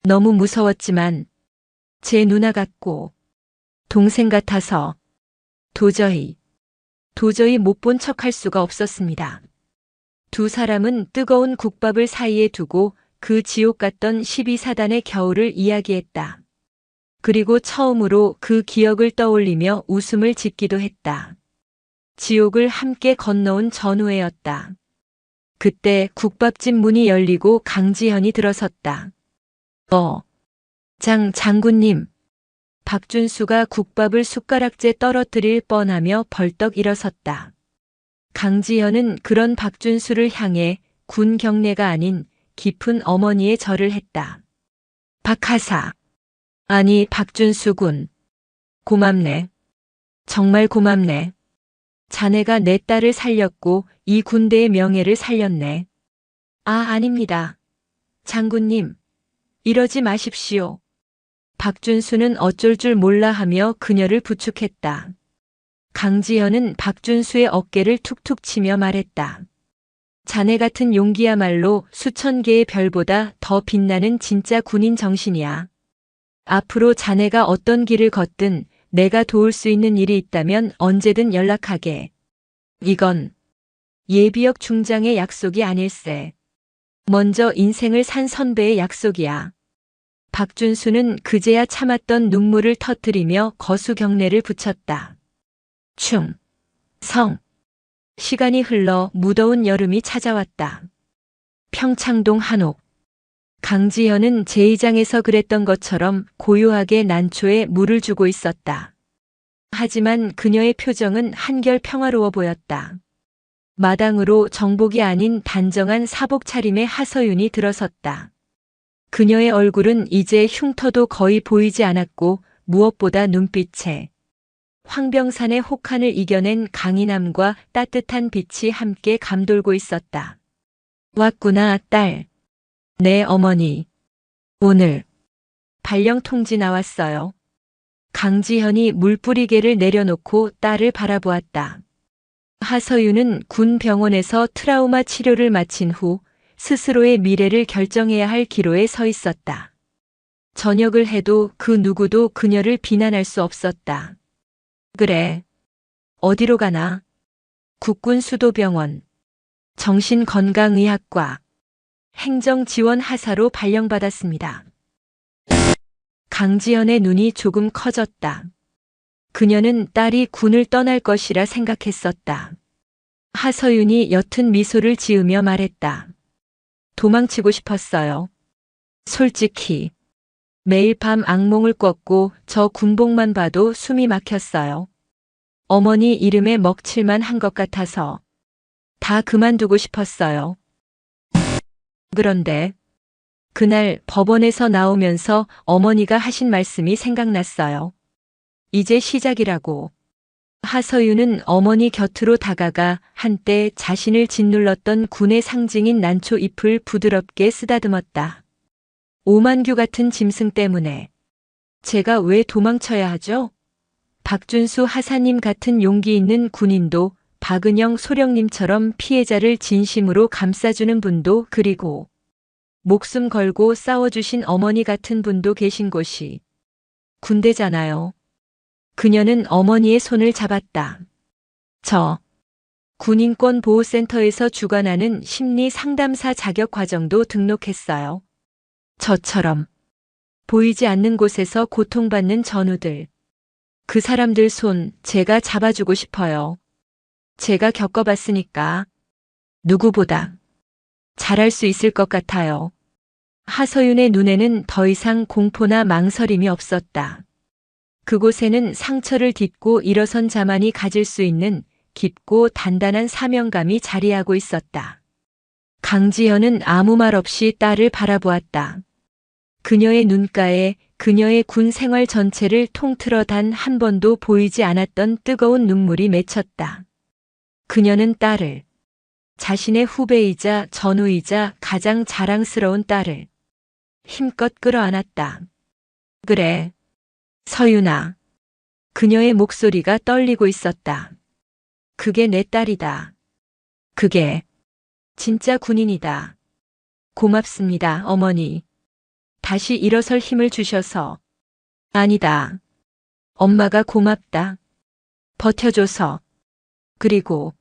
너무 무서웠지만 제 누나 같고 동생 같아서 도저히 못 본 척할 수가 없었습니다. 두 사람은 뜨거운 국밥을 사이에 두고 그 지옥 같던 12사단의 겨울을 이야기했다. 그리고 처음으로 그 기억을 떠올리며 웃음을 짓기도 했다. 지옥을 함께 건너온 전후회였다. 그때 국밥집 문이 열리고 강지현이 들어섰다. 장군님. 박준수가 국밥을 숟가락째 떨어뜨릴 뻔하며 벌떡 일어섰다. 강지현은 그런 박준수를 향해 군 경례가 아닌 깊은 어머니의 절을 했다. 박하사. 아니 박준수 군. 고맙네. 정말 고맙네. 자네가 내 딸을 살렸고 이 군대의 명예를 살렸네. 아닙니다. 장군님. 이러지 마십시오. 박준수는 어쩔 줄 몰라 하며 그녀를 부축했다. 강지현은 박준수의 어깨를 툭툭 치며 말했다. 자네 같은 용기야말로 수천 개의 별보다 더 빛나는 진짜 군인 정신이야. 앞으로 자네가 어떤 길을 걷든 내가 도울 수 있는 일이 있다면 언제든 연락하게. 이건 예비역 중장의 약속이 아닐세. 먼저 인생을 산 선배의 약속이야. 박준수는 그제야 참았던 눈물을 터뜨리며 거수 경례를 붙였다. 충성. 시간이 흘러 무더운 여름이 찾아왔다. 평창동 한옥. 강지현은 제2장에서 그랬던 것처럼 고요하게 난초에 물을 주고 있었다. 하지만 그녀의 표정은 한결 평화로워 보였다. 마당으로 정복이 아닌 단정한 사복 차림의 하서윤이 들어섰다. 그녀의 얼굴은 이제 흉터도 거의 보이지 않았고 무엇보다 눈빛에 황병산의 혹한을 이겨낸 강인함과 따뜻한 빛이 함께 감돌고 있었다. 왔구나, 딸. 네, 어머니. 오늘 발령 통지 나왔어요. 강지현이 물뿌리개를 내려놓고 딸을 바라보았다. 하서윤은 군 병원에서 트라우마 치료를 마친 후 스스로의 미래를 결정해야 할 기로에 서 있었다. 전역을 해도 그 누구도 그녀를 비난할 수 없었다. 그래. 어디로 가나? 국군수도병원, 정신건강의학과, 행정지원 하사로 발령받았습니다. 강지현의 눈이 조금 커졌다. 그녀는 딸이 군을 떠날 것이라 생각했었다. 하서윤이 옅은 미소를 지으며 말했다. 도망치고 싶었어요. 솔직히 매일 밤 악몽을 꿨고 저 군복만 봐도 숨이 막혔어요. 어머니 이름에 먹칠만 한 것 같아서 다 그만두고 싶었어요. 그런데 그날 법원에서 나오면서 어머니가 하신 말씀이 생각났어요. 이제 시작이라고. 하서윤은 어머니 곁으로 다가가 한때 자신을 짓눌렀던 군의 상징인 난초 잎을 부드럽게 쓰다듬었다. 오만규 같은 짐승 때문에 제가 왜 도망쳐야 하죠? 박준수 하사님 같은 용기 있는 군인도, 박은영 소령님처럼 피해자를 진심으로 감싸주는 분도, 그리고 목숨 걸고 싸워주신 어머니 같은 분도 계신 곳이 군대잖아요. 그녀는 어머니의 손을 잡았다. 군인권보호센터에서 주관하는 심리 상담사 자격 과정도 등록했어요. 저처럼 보이지 않는 곳에서 고통받는 전우들. 그 사람들 손 제가 잡아주고 싶어요. 제가 겪어봤으니까 누구보다 잘할 수 있을 것 같아요. 하서윤의 눈에는 더 이상 공포나 망설임이 없었다. 그곳에는 상처를 딛고 일어선 자만이 가질 수 있는 깊고 단단한 사명감이 자리하고 있었다. 강지현은 아무 말 없이 딸을 바라보았다. 그녀의 눈가에 그녀의 군 생활 전체를 통틀어 단 한 번도 보이지 않았던 뜨거운 눈물이 맺혔다. 그녀는 딸을, 자신의 후배이자 전우이자 가장 자랑스러운 딸을 힘껏 끌어안았다. 그래, 서윤아. 그녀의 목소리가 떨리고 있었다. 그게 내 딸이다. 그게 진짜 군인이다. 고맙습니다, 어머니. 다시 일어설 힘을 주셔서. 아니다. 엄마가 고맙다. 버텨줘서. 그리고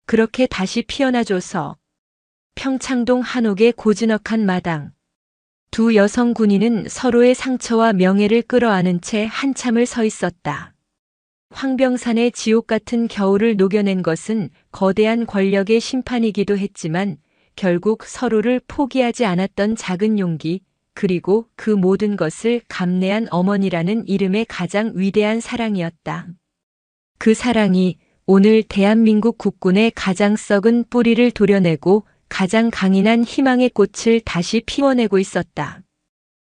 그렇게 다시 피어나줘서. 평창동 한옥의 고즈넉한 마당. 두 여성 군인은 서로의 상처와 명예를 끌어안은 채 한참을 서 있었다. 황병산의 지옥 같은 겨울을 녹여낸 것은 거대한 권력의 심판이기도 했지만 결국 서로를 포기하지 않았던 작은 용기, 그리고 그 모든 것을 감내한 어머니라는 이름의 가장 위대한 사랑이었다. 그 사랑이 오늘 대한민국 국군의 가장 썩은 뿌리를 도려내고 가장 강인한 희망의 꽃을 다시 피워내고 있었다.